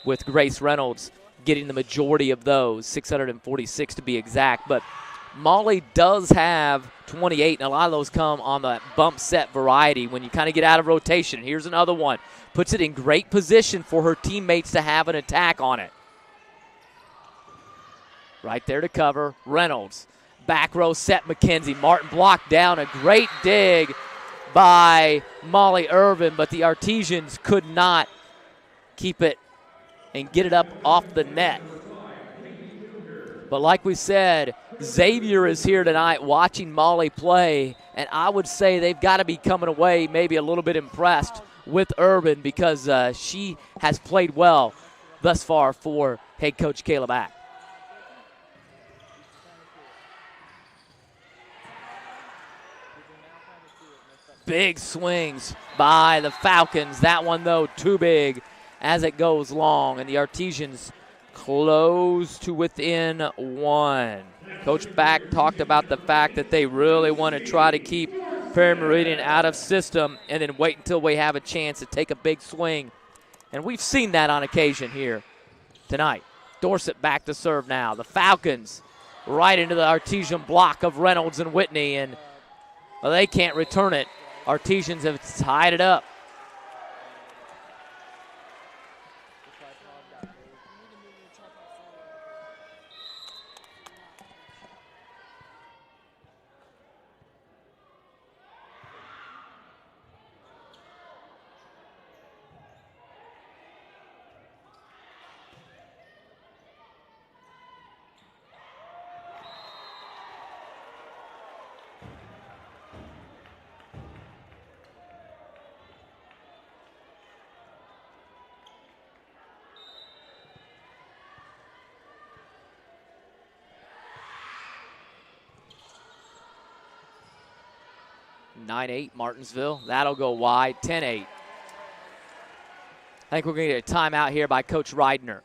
with Grace Reynolds getting the majority of those, 646 to be exact. But Molly does have 28, and a lot of those come on the bump set variety when you kind of get out of rotation. Here's another one. Puts it in great position for her teammates to have an attack on it. Right there to cover. Reynolds. Back row set Mckenzie Martin blocked down. A great dig by Molly Irvin, but the Artesians could not keep it and get it up off the net. But like we said, Xavier is here tonight watching Molly play, and I would say they've got to be coming away maybe a little bit impressed with Irvin because she has played well thus far for head coach Caleb Ack. Big swings by the Falcons. That one, though, too big as it goes long. And the Artesians close to within one. Coach Back talked about the fact that they really want to try to keep Perry Meridian out of system and then wait until we have a chance to take a big swing. And we've seen that on occasion here tonight. Dorsett back to serve now. The Falcons right into the Artesian block of Reynolds and Whitney, and well, they can't return it. Artesians have tied it up. 9-8 Martinsville. That'll go wide, 10-8. I think we're going to get a timeout here by Coach Reidner.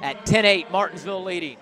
At 10-8, Martinsville leading.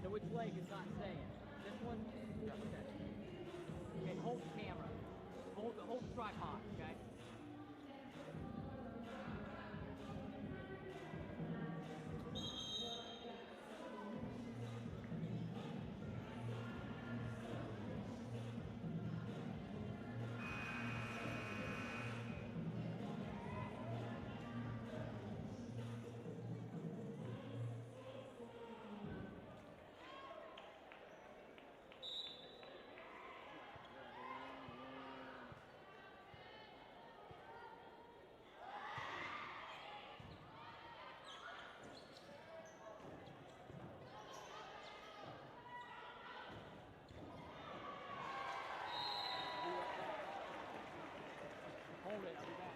Which leg is not staying? This one? Okay, hold the camera. Hold the tripod, okay? Hold it, I'll be back.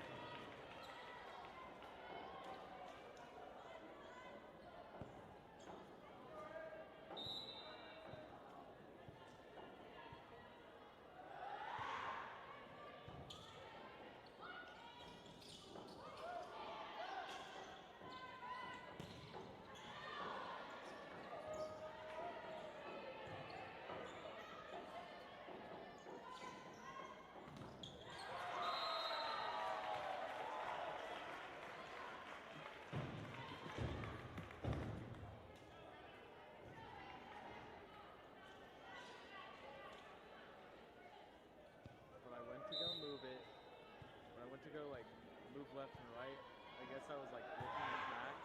Move left and right. I guess I was like looking it back.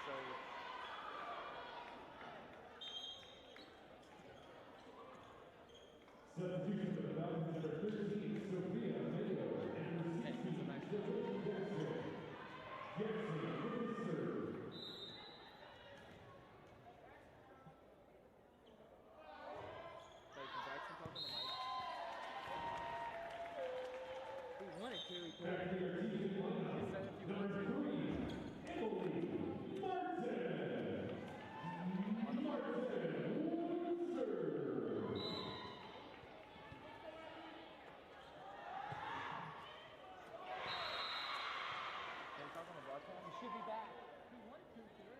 So substitution for the Falcons number 13, Sophia Mayo, and receiving Jackson with the serve. should be back. He wanted to, sir.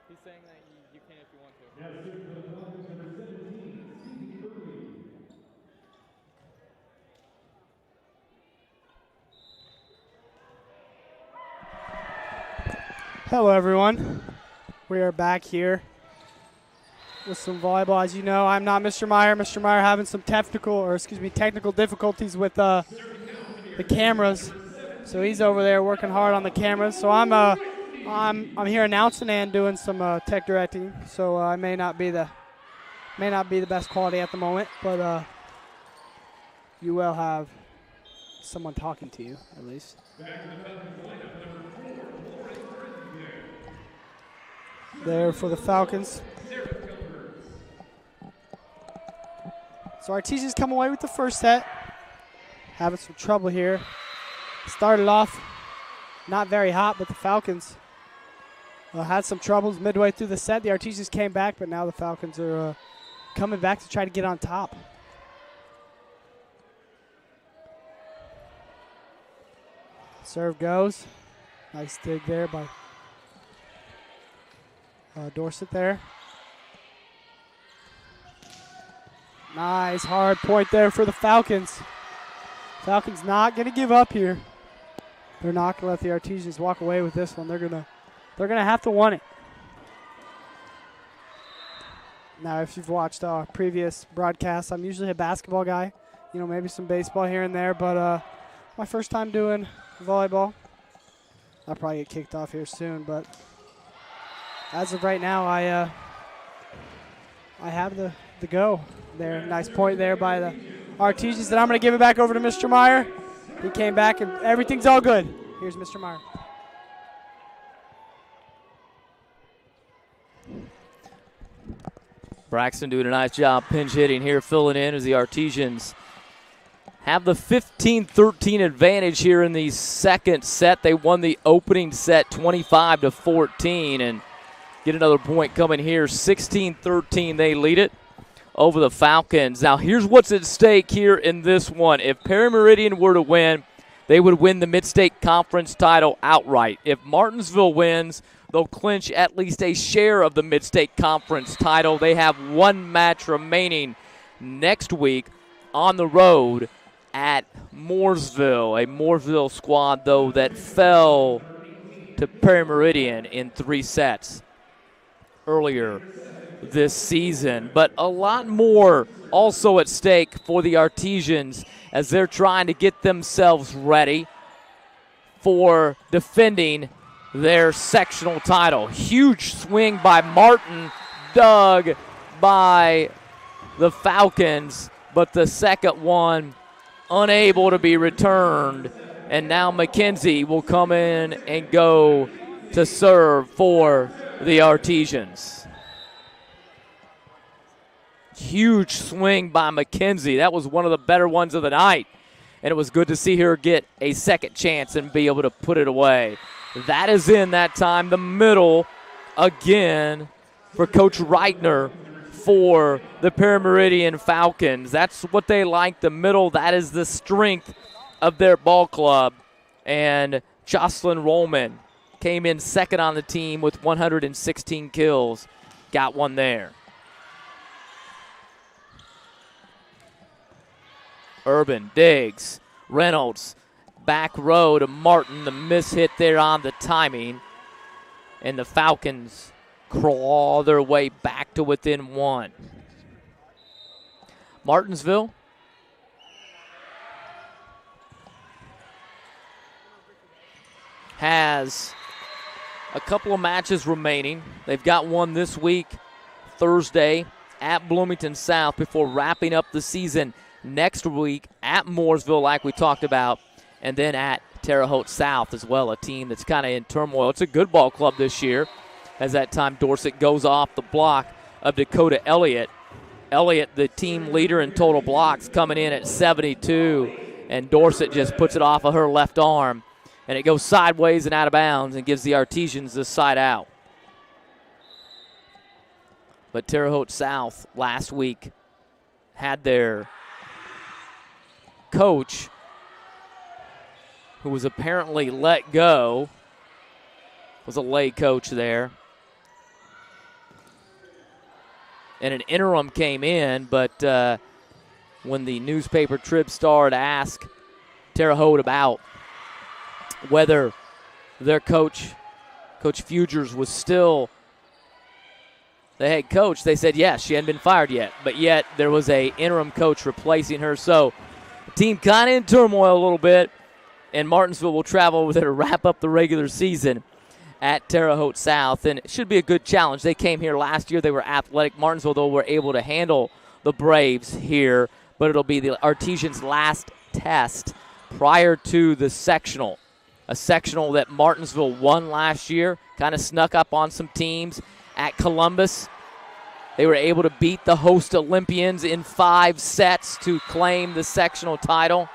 He's saying that you can if you want to. Now, number 17, Stevie Irving. Hello, everyone. We are back here with some volleyball. As you know, I'm not Mr. Meyer. Mr. Meyer having some technical difficulties with the cameras. So he's over there working hard on the cameras. So I'm here announcing and doing some tech directing. So I may not be the best quality at the moment, but you will have someone talking to you at least. There for the Falcons. So Artesians come away with the first set. Having some trouble here. Started off not very hot, but the Falcons had some troubles midway through the set. The Artesians came back, but now the Falcons are coming back to try to get on top. Serve goes. Nice dig there by Dorset there. Nice hard point there for the Falcons. Falcons not going to give up here. They're not going to let the Artesians walk away with this one. They're gonna have to want it. Now, if you've watched our previous broadcasts, I'm usually a basketball guy. You know, maybe some baseball here and there, but my first time doing volleyball. I'll probably get kicked off here soon, but as of right now, I have the go there. Nice point there by the Artesians. And I'm going to give it back over to Mr. Meyer. He came back, and everything's all good. Here's Mr. Meyer. Braxton doing a nice job pinch hitting here, filling in as the Artesians have the 15-13 advantage here in the second set. They won the opening set 25-14 and get another point coming here. 16-13, they lead it over the Falcons. Now here's what's at stake here in this one. If Perry Meridian were to win, they would win the Mid-State Conference title outright. If Martinsville wins, they'll clinch at least a share of the Mid-State Conference title. They have one match remaining next week on the road at Mooresville. A Mooresville squad, though, that fell to Perry Meridian in 3 sets earlier this season. But a lot more also at stake for the Artesians as they're trying to get themselves ready for defending their sectional title. Huge swing by Martin, dug by the Falcons, but the second one unable to be returned. And now Mckenzie will come in and go to serve for the Artesians. Huge swing by Mckenzie. That was one of the better ones of the night. And it was good to see her get a second chance and be able to put it away. That is in that time. The middle again for Coach Reitner for the Perry Meridian Falcons. That's what they like, the middle. That is the strength of their ball club. And Jocelyn Rollman came in second on the team with 116 kills. Got one there. Urban, Diggs, Reynolds, back row to Martin. The miss hit there on the timing. And the Falcons claw their way back to within 1. Martinsville has a couple of matches remaining. They've got one this week, Thursday, at Bloomington South before wrapping up the season next week at Mooresville, like we talked about, and then at Terre Haute South as well, a team that's kind of in turmoil. It's a good ball club this year, as that time Dorset goes off the block of Dakota Elliott. Elliott, the team leader in total blocks, coming in at 72, and Dorset just puts it off of her left arm, and it goes sideways and out of bounds and gives the Artesians the side out. But Terre Haute South last week had their coach, who was apparently let go, was a lay coach there. And an interim came in, but when the newspaper Trib Star asked Terre Haute about whether their coach, Coach Fugers, was still the head coach, they said yes, she hadn't been fired yet. But yet there was a interim coach replacing her. So the team kind of in turmoil a little bit, and Martinsville will travel over there to wrap up the regular season at Terre Haute South, and it should be a good challenge. They came here last year. They were athletic. Martinsville, though, were able to handle the Braves here, but it'll be the Artesians' last test prior to the sectional, a sectional that Martinsville won last year, kind of snuck up on some teams at Columbus. They were able to beat the host Olympians in 5 sets to claim the sectional title.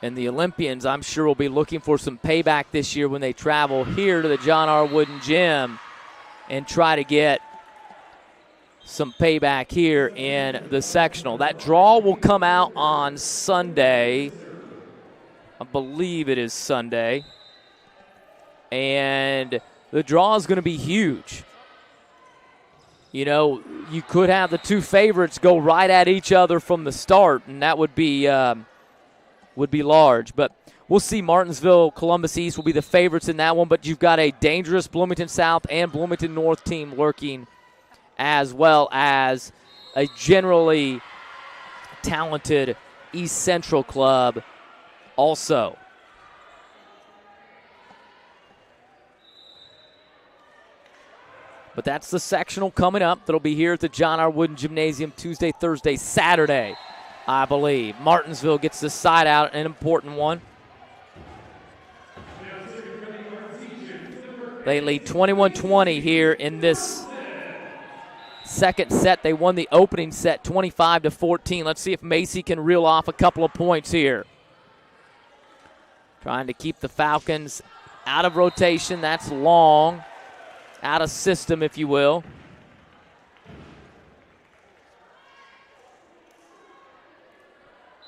And the Olympians, I'm sure, will be looking for some payback this year when they travel here to the John R. Wooden Gym and try to get some payback here in the sectional. That draw will come out on Sunday. I believe it is Sunday. And the draw is going to be huge. You know, you could have the 2 favorites go right at each other from the start, and that would be large. But we'll see. Martinsville, Columbus East will be the favorites in that one, but you've got a dangerous Bloomington South and Bloomington North team lurking, as well as a generally talented East Central club also. But that's the sectional coming up. That'll be here at the John R. Wooden Gymnasium Tuesday, Thursday, Saturday, I believe. Martinsville gets the side out, an important one. They lead 21-20 here in this second set. They won the opening set 25-14. Let's see if Macy can reel off a couple of points here. Trying to keep the Falcons out of rotation. That's long. Out of system, if you will.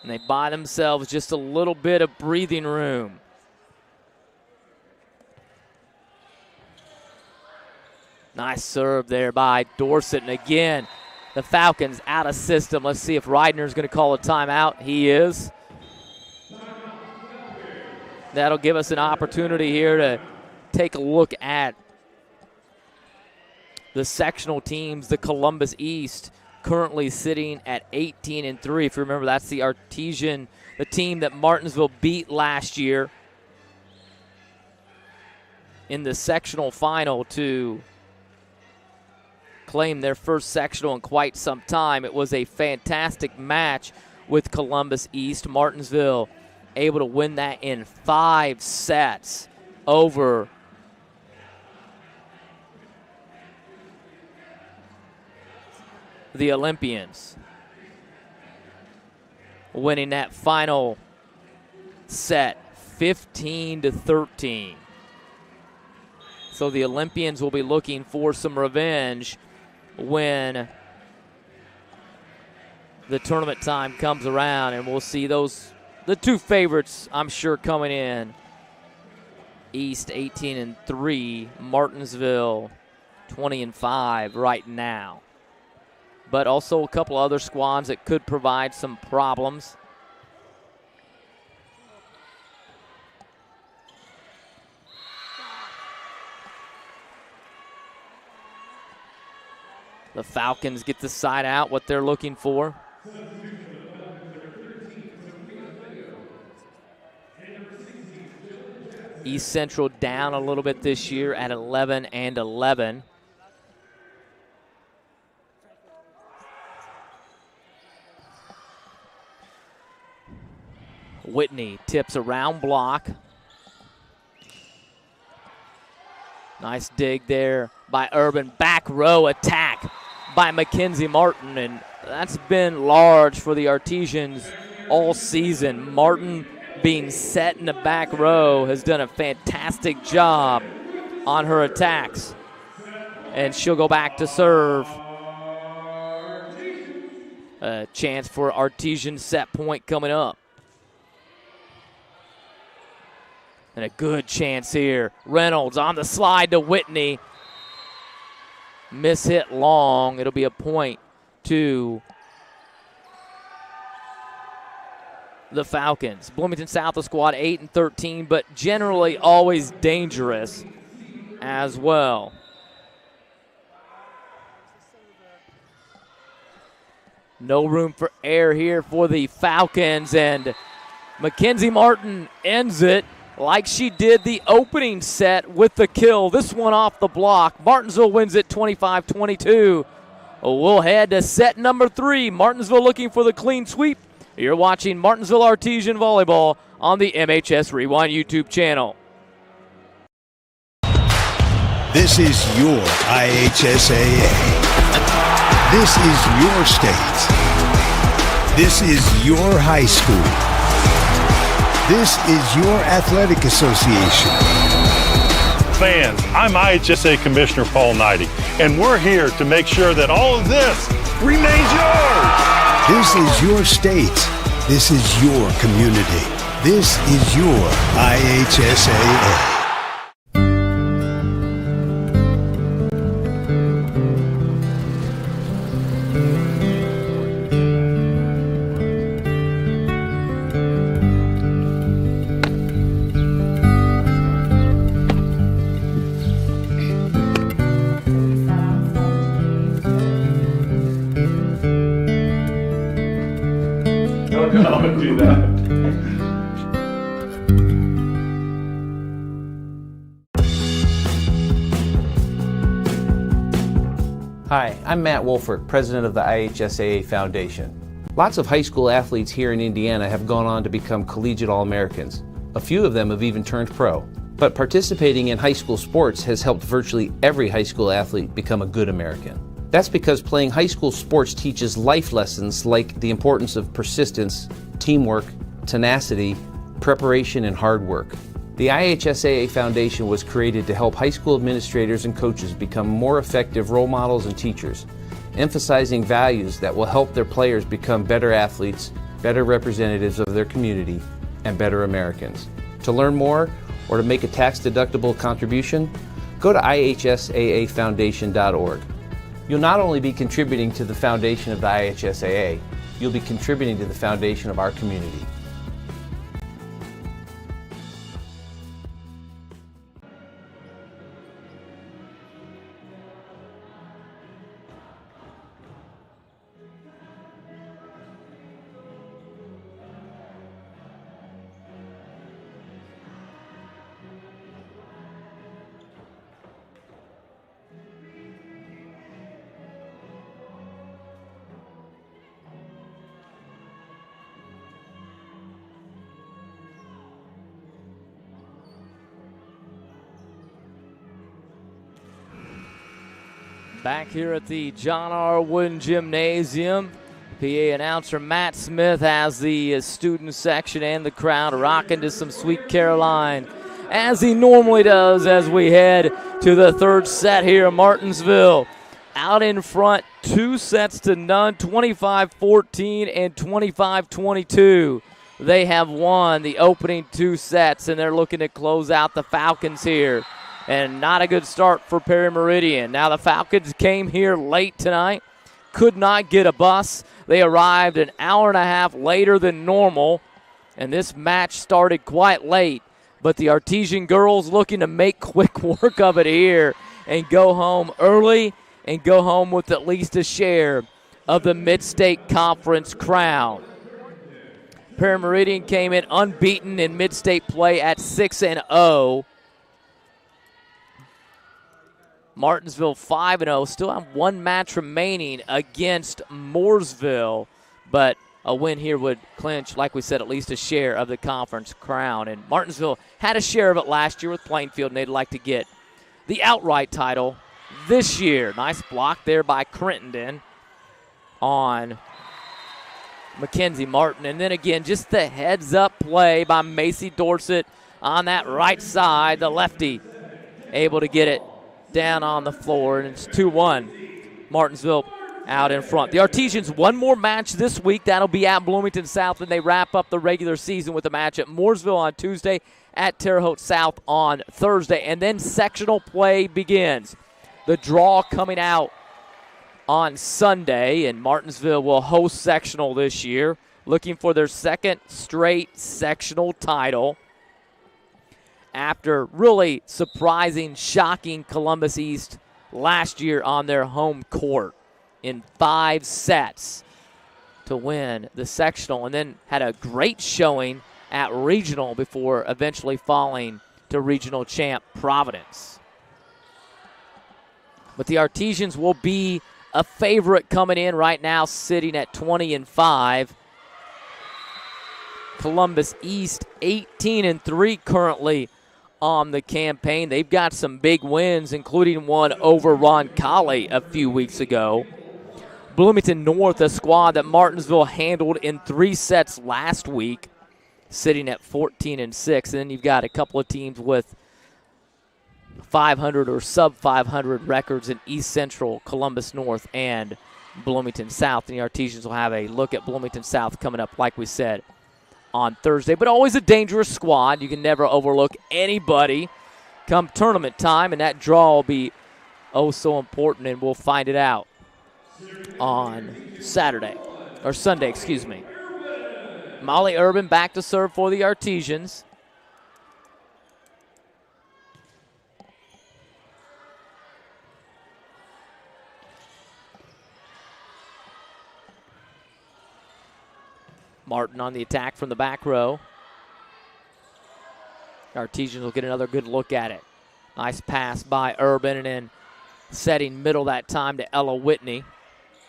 And they buy themselves just a little bit of breathing room. Nice serve there by Dorsett. And again, the Falcons out of system. Let's see if Reidner's going to call a timeout. He is. That'll give us an opportunity here to take a look at the sectional teams. The Columbus East currently sitting at 18-3. If you remember, that's the Artesian, the team that Martinsville beat last year in the sectional final to claim their first sectional in quite some time. It was a fantastic match with Columbus East. Martinsville able to win that in 5 sets over the Olympians, winning that final set 15-13. So the Olympians will be looking for some revenge when the tournament time comes around, and we'll see the two favorites, I'm sure, coming in. East 18-3, Martinsville 20-5 right now. But also a couple other squads that could provide some problems. The Falcons get the side out, what they're looking for. East Central down a little bit this year at 11-11. Whitney tips around block. Nice dig there by Urban. Back row attack by Mckenzie Martin, and that's been large for the Artesians all season. Martin, being set in the back row, has done a fantastic job on her attacks. And she'll go back to serve. A chance for Artesian set point coming up. And a good chance here. Reynolds on the slide to Whitney. Miss hit long. It'll be a point to the Falcons. Bloomington South, the squad 8-13, but generally always dangerous as well. No room for error here for the Falcons, and Mckenzie Martin ends it like she did the opening set with the kill. This one off the block. Martinsville wins it 25-22. We'll head to set number 3. Martinsville looking for the clean sweep. You're watching Martinsville Artesian Volleyball on the MHS Rewind YouTube channel. This is your IHSAA. This is your state. This is your high school. This is your athletic association. Fans, I'm IHSA Commissioner Paul Knighty, and we're here to make sure that all of this remains yours. This is your state. This is your community. This is your IHSAA. I'll do that. Hi, I'm Matt Wolfert, president of the IHSAA Foundation. Lots of high school athletes here in Indiana have gone on to become collegiate All-Americans. A few of them have even turned pro. But participating in high school sports has helped virtually every high school athlete become a good American. That's because playing high school sports teaches life lessons like the importance of persistence, teamwork, tenacity, preparation, and hard work. The IHSAA Foundation was created to help high school administrators and coaches become more effective role models and teachers, emphasizing values that will help their players become better athletes, better representatives of their community, and better Americans. To learn more or to make a tax-deductible contribution, go to ihsaafoundation.org. You'll not only be contributing to the foundation of the IHSAA, you'll be contributing to the foundation of our community. Back here at the John R. Wooden Gymnasium, PA announcer Matt Smith has the student section and the crowd rocking to some Sweet Caroline, as he normally does as we head to the third set here in Martinsville. Out in front, 2-0, 25-14 and 25-22. They have won the opening 2 sets, and they're looking to close out the Falcons here. And not a good start for Perry Meridian. Now the Falcons came here late tonight, could not get a bus. They arrived an hour and a half later than normal, and this match started quite late. But the Artesian girls looking to make quick work of it here and go home early and go home with at least a share of the Mid-State Conference crown. Perry Meridian came in unbeaten in Mid-State play at 6-0. Martinsville 5-0, still have one match remaining against Mooresville, but a win here would clinch, like we said, at least a share of the conference crown. And Martinsville had a share of it last year with Plainfield, and they'd like to get the outright title this year. Nice block there by Crittenden on Mckenzie Martin. And then again, just the heads-up play by Macy Dorset on that right side, the lefty, able to get it down on the floor, and it's 2-1. Martinsville out in front. The Artesians one more match this week. That'll be at Bloomington South, and they wrap up the regular season with a match at Mooresville on Tuesday, at Terre Haute South on Thursday, and then sectional play begins. The draw coming out on Sunday, and Martinsville will host sectional this year, looking for their second straight sectional title after really surprising, shocking Columbus East last year on their home court in 5 sets to win the sectional, and then had a great showing at regional before eventually falling to regional champ Providence. But the Artesians will be a favorite coming in right now, sitting at 20-5. Columbus East 18-3 currently on the campaign. They've got some big wins, including one over Roncalli a few weeks ago. Bloomington North, a squad that Martinsville handled in 3 sets last week, sitting at 14-6. And then you've got a couple of teams with 500 or sub-500 records in East Central, Columbus North, and Bloomington South. And the Artesians will have a look at Bloomington South coming up, like we said, on Thursday. But always a dangerous squad. You can never overlook anybody come tournament time, and that draw will be oh so important, and we'll find it out on Sunday, excuse me. Molly Urban back to serve for the Artesians. Martin on the attack from the back row. Artesians will get another good look at it. Nice pass by Urban, and then setting middle that time to Ella Whitney.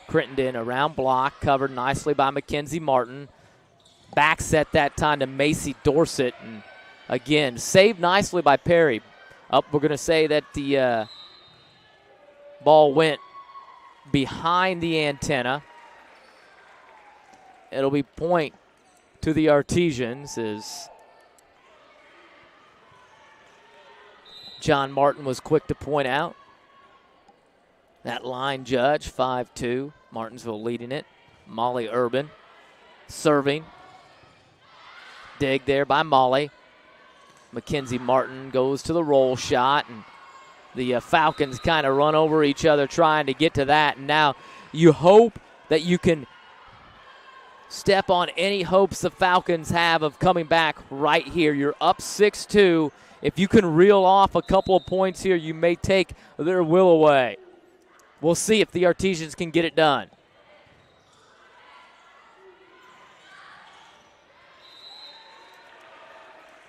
Crittenden around block, covered nicely by Mckenzie Martin. Back set that time to Macy Dorsett, and again, saved nicely by Perry. We're going to say that the ball went behind the antenna. It'll be point to the Artesians as John Martin was quick to point out. That line judge, 5-2. Martinsville leading it. Molly Urban serving. Dig there by Molly. Mckenzie Martin goes to the roll shot, and the Falcons kind of run over each other trying to get to that. And now you hope that you can step on any hopes the Falcons have of coming back right here. You're up 6-2. If you can reel off a couple of points here, you may take their will away. We'll see if the Artesians can get it done.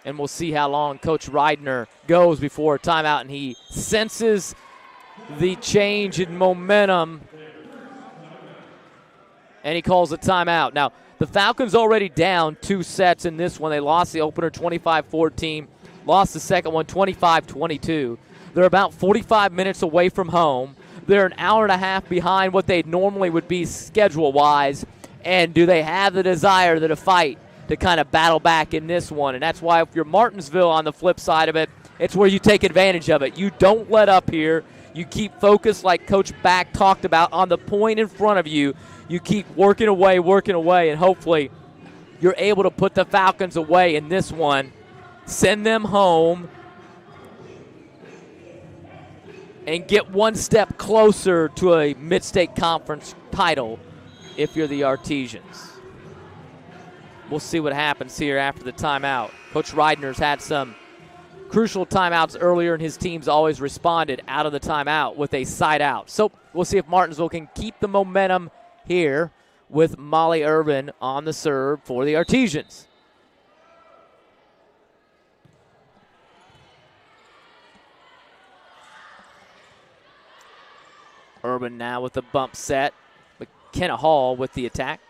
And we'll see how long Coach Reidner goes before a timeout, and he senses the change in momentum, and he calls a timeout. Now, the Falcons already down 2 sets in this one. They lost the opener 25-14, lost the second one 25-22. They're about 45 minutes away from home. They're an hour and a half behind what they normally would be schedule-wise, and do they have the desire to fight to kind of battle back in this one? And that's why if you're Martinsville on the flip side of it, it's where you take advantage of it. You don't let up here. You keep focused like Coach Back talked about on the point in front of you. You keep working away, and hopefully you're able to put the Falcons away in this one, send them home, and get one step closer to a Mid-State Conference title if you're the Artesians. We'll see what happens here after the timeout. Coach Reidner's had some crucial timeouts earlier, and his team's always responded out of the timeout with a side out. So we'll see if Martinsville can keep the momentum here with Molly Urban on the serve for the Artesians. Urban now with the bump set. McKenna Hall with the attack.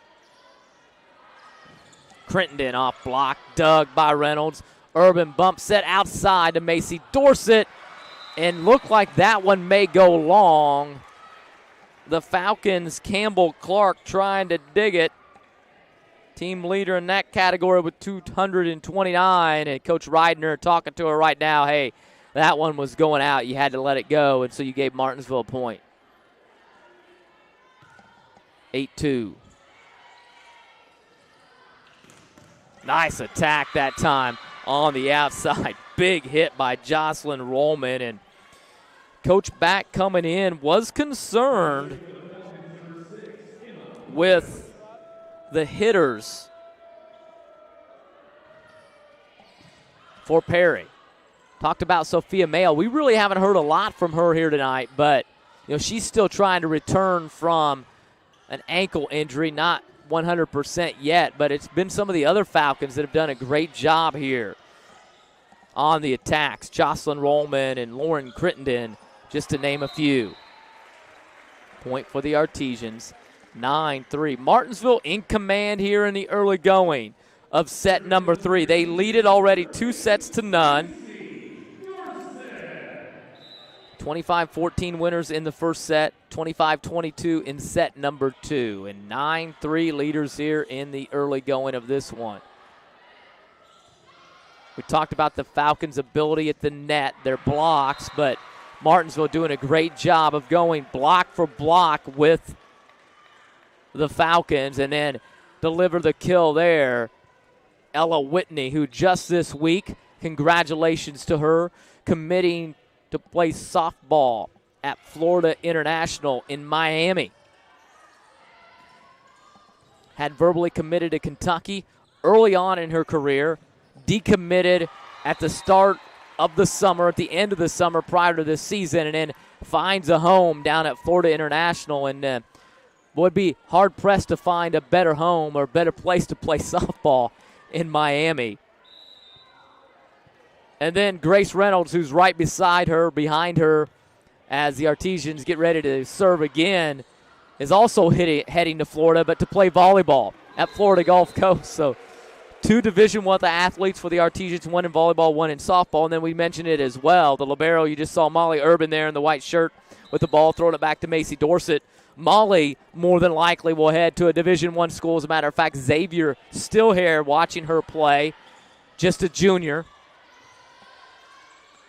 Crittenden off block, dug by Reynolds. Urban bump set outside to Macy Dorsett, and looked like that one may go long. The Falcons, Campbell Clark trying to dig it. Team leader in that category with 229, and Coach Reidner talking to her right now, hey, that one was going out. You had to let it go, and so you gave Martinsville a point. 8-2. Nice attack that time on the outside. Big hit by Jocelyn Rollman, and Coach Back coming in was concerned with the hitters for Perry. Talked about Sophia Mayo. We really haven't heard a lot from her here tonight, but she's still trying to return from an ankle injury, not 100% yet, but it's been some of the other Falcons that have done a great job here on the attacks. Jocelyn Rollman and Lauren Crittenden, just to name a few. Point for the Artesians, 9-3. Martinsville in command here in the early going of set number 3. They lead it already 2-0. 25-14 winners in the first set, 25-22 in set number 2, and 9-3 leaders here in the early going of this one. We talked about the Falcons' ability at the net, their blocks, but Martinsville doing a great job of going block for block with the Falcons and then deliver the kill there. Ella Whitney, who just this week, congratulations to her, committing to play softball at Florida International in Miami. Had verbally committed to Kentucky early on in her career, decommitted at the start of the summer, at the end of the summer prior to this season, and then finds a home down at Florida International. And would be hard-pressed to find a better home or better place to play softball in Miami. And then Grace Reynolds, who's right beside her, behind her, as the Artesians get ready to serve again, is also heading to Florida, but to play volleyball at Florida Gulf Coast. So 2 Division I athletes for the Artesians, 1 in volleyball, 1 in softball. And then we mentioned it as well. The Libero, you just saw Molly Urban there in the white shirt with the ball, throwing it back to Macy Dorsett. Molly, more than likely, will head to a Division I school. As a matter of fact, Xavier still here watching her play, just a junior.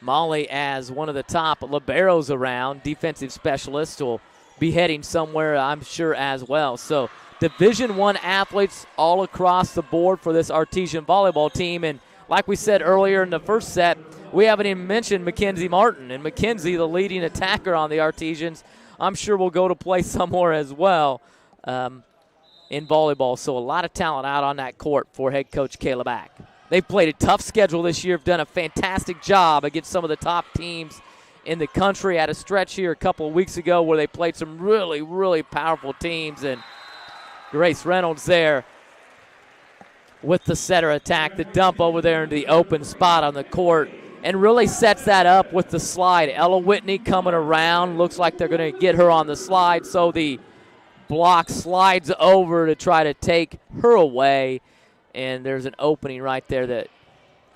Molly, as one of the top liberos around, defensive specialist, will be heading somewhere, I'm sure, as well. So Division I athletes all across the board for this Artesian volleyball team. And like we said earlier in the first set, we haven't even mentioned Mckenzie Martin. And Mckenzie, the leading attacker on the Artesians, I'm sure will go to play somewhere as well in volleyball. So a lot of talent out on that court for head coach Kayla Back. They've played a tough schedule this year, have done a fantastic job against some of the top teams in the country. Had a stretch here a couple of weeks ago where they played some really, really powerful teams. And Grace Reynolds there with the setter attack, the dump over there into the open spot on the court, and really sets that up with the slide. Ella Whitney coming around. Looks like they're going to get her on the slide, so the block slides over to try to take her away, and there's an opening right there that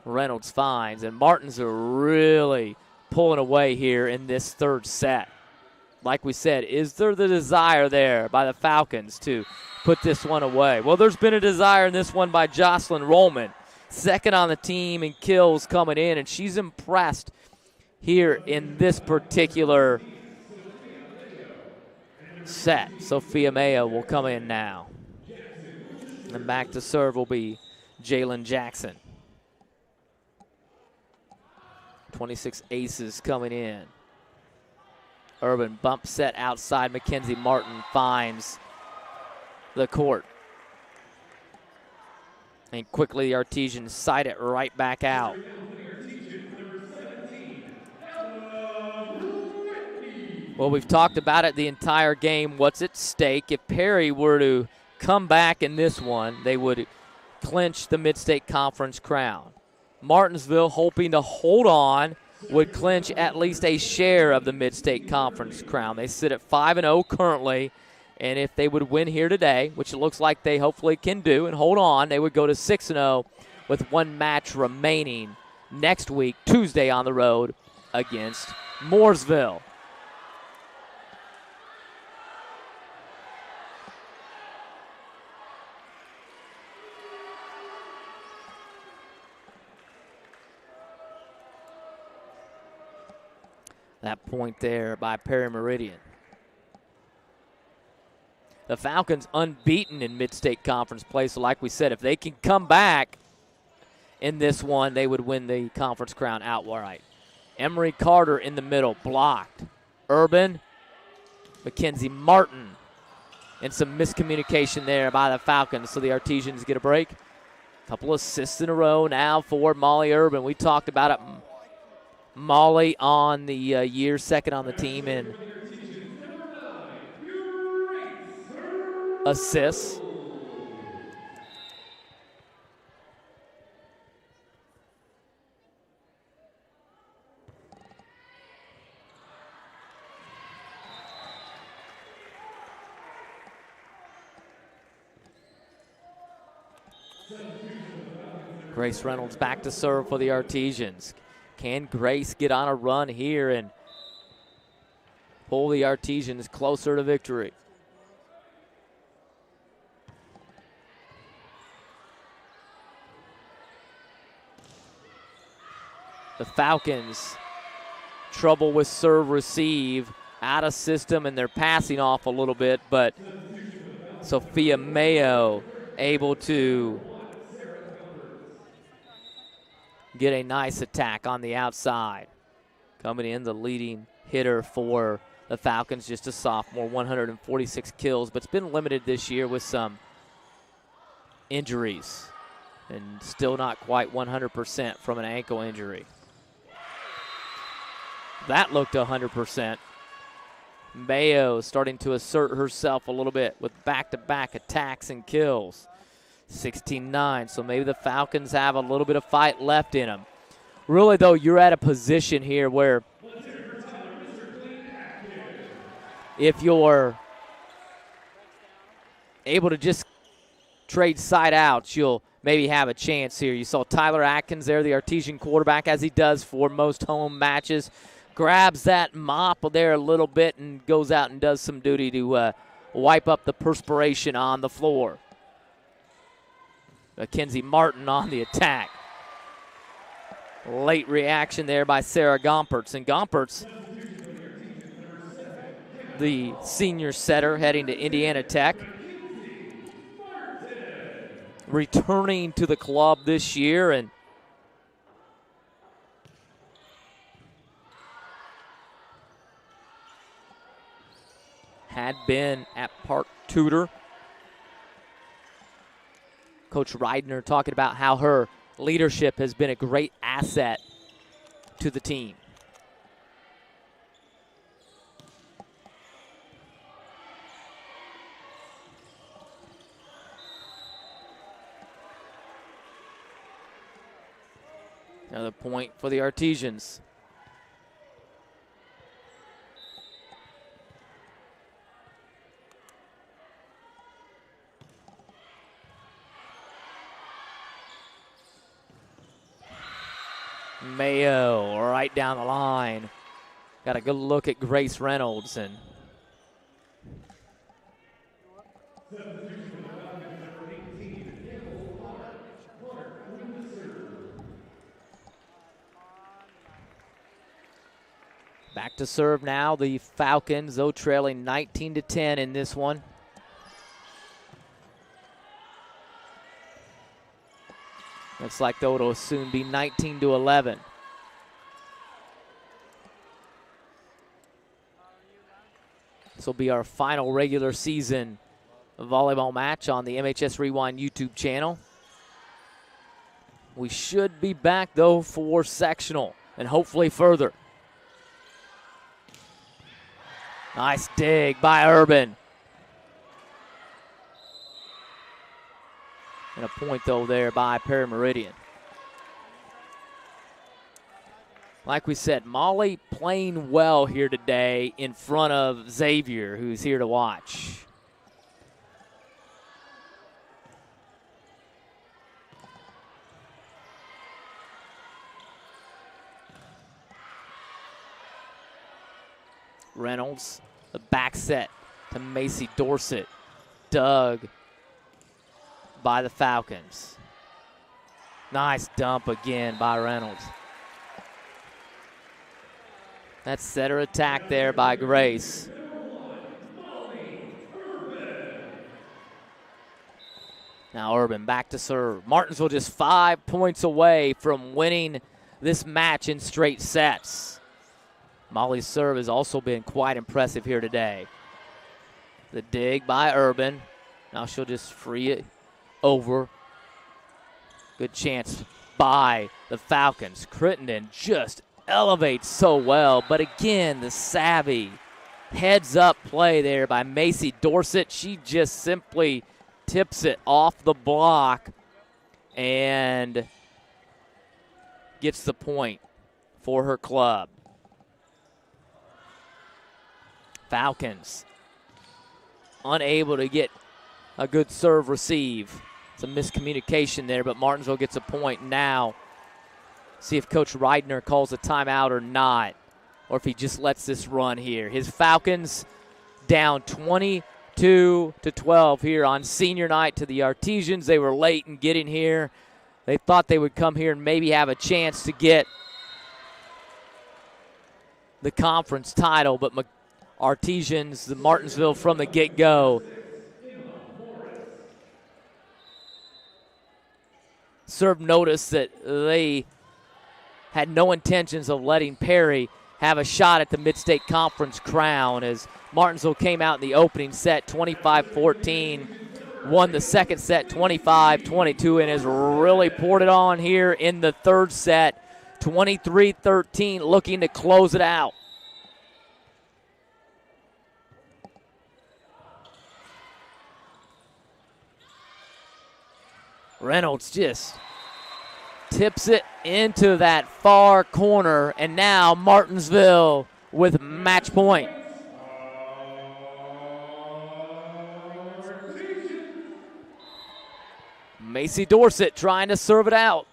Reynolds finds. And Martins are really pulling away here in this third set. Like we said, is there the desire there by the Falcons to put this one away? Well, there's been a desire in this one by Jocelyn Rollman, second on the team in kills coming in, and she's impressed here in this particular set. Sophia Mayo will come in now. And back to serve will be Jalen Jackson. 26 aces coming in. Urban bump set outside. Mckenzie Martin finds the court. And quickly the Artesians side it right back out. Well, we've talked about it the entire game. What's at stake? If Perry were to come back in this one, they would clinch the Mid-State Conference crown. Martinsville, hoping to hold on, would clinch at least a share of the Mid-State Conference crown. They sit at 5-0 currently, and if they would win here today, which it looks like they hopefully can do and hold on, they would go to 6-0 with 1 match remaining next week, Tuesday on the road against Mooresville. That point there by Perry Meridian. The Falcons unbeaten in Mid-State Conference play, so like we said, if they can come back in this one, they would win the conference crown outright. Emery Carter in the middle, blocked. Urban, Mckenzie Martin, and some miscommunication there by the Falcons, so the Artesians get a break. Couple assists in a row now for Molly Urban. We talked about it. Molly on the year, second on the team in assists. Grace Reynolds back to serve for the Artesians. Can Grace get on a run here and pull the Artesians closer to victory? The Falcons, trouble with serve receive, out of system, and they're passing off a little bit, but Sophia Mayo able to get a nice attack on the outside. Coming in, the leading hitter for the Falcons, just a sophomore, 146 kills, but it's been limited this year with some injuries and still not quite 100% from an ankle injury. That looked 100%. Mayo starting to assert herself a little bit with back-to-back attacks and kills. 16-9, so maybe the Falcons have a little bit of fight left in them. Really, though, you're at a position here where if you're able to just trade side outs, you'll maybe have a chance here. You saw Tyler Atkins there, the Artesian quarterback, as he does for most home matches. Grabs that mop there a little bit and goes out and does some duty to wipe up the perspiration on the floor. Mckenzie Martin on the attack. Late reaction there by Sarah Gompertz. And Gompertz, the senior setter heading to Indiana Tech, returning to the club this year, and had been at Park Tudor. Coach Reidner talking about how her leadership has been a great asset to the team. Another point for the Artesians. Mayo right down the line. Got a good look at Grace Reynolds, and back to serve now. The Falcons, though, trailing 19-10 in this one. Looks like, though, it'll soon be 19-11. This will be our final regular season volleyball match on the MHS Rewind YouTube channel. We should be back, though, for sectional and hopefully further. Nice dig by Urban. And a point, though, there by Perry Meridian. Like we said, Molly playing well here today in front of Xavier, who's here to watch. Reynolds, the back set to Macy Dorsett. Dug by the Falcons. Nice dump again by Reynolds. That setter attack there by Grace. Now Urban back to serve. Martinsville just 5 points away from winning this match in straight sets. Molly's serve has also been quite impressive here today. The dig by Urban. Now she'll just free it over. Good chance by the Falcons. Crittenden just elevates so well, but again, the savvy heads-up play there by Macy Dorsett. She just simply tips it off the block and gets the point for her club. Falcons unable to get a good serve receive. It's a miscommunication there, but Martinsville gets a point now. See if Coach Reidner calls a timeout or not, or if he just lets this run here. His Falcons down 22-12 here on senior night to the Artesians. They were late in getting here. They thought they would come here and maybe have a chance to get the conference title, but Artesians, the Martinsville from the get-go, served notice that they had no intentions of letting Perry have a shot at the Mid-State Conference crown, as Martinsville came out in the opening set 25-14, won the second set 25-22, and has really poured it on here in the third set 23-13, looking to close it out. Reynolds just tips it into that far corner, and now Martinsville with match point. Macy Dorsett trying to serve it out.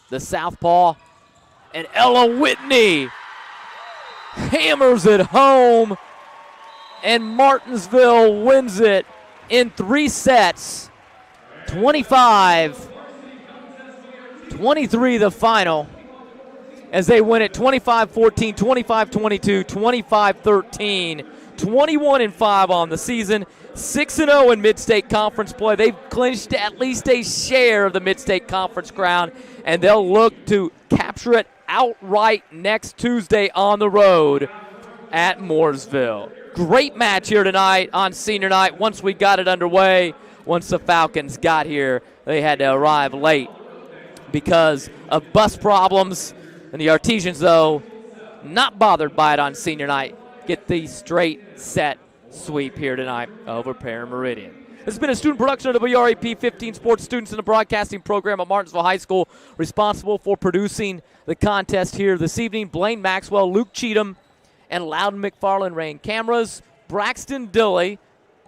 The southpaw, and Ella Whitney hammers it home, and Martinsville wins it in 3 sets. 25-23 the final, as they win it 25-14, 25-22, 25-13, 21-5 on the season, 6-0 in Mid-State Conference play. They've clinched at least a share of the Mid-State Conference crown, and they'll look to capture it outright next Tuesday on the road at Mooresville. Great match here tonight on senior night. Once we got it underway, once the Falcons got here, they had to arrive late because of bus problems. And the Artesians, though, not bothered by it on senior night. Get the straight set sweep here tonight over Meridian. This has been a student production of WRAP 15 sports students in the broadcasting program at Martinsville High School, responsible for producing the contest here this evening. Blaine Maxwell, Luke Cheatham, and Loudon McFarland ran cameras. Braxton Dilley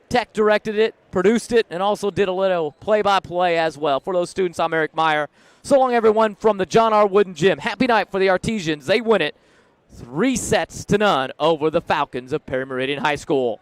tech directed it, produced it, and also did a little play-by-play as well. For those students, I'm Eric Meyer. So long, everyone, from the John R. Wooden Gym. Happy night for the Artesians. They win it 3-0 over the Falcons of Meridian High School.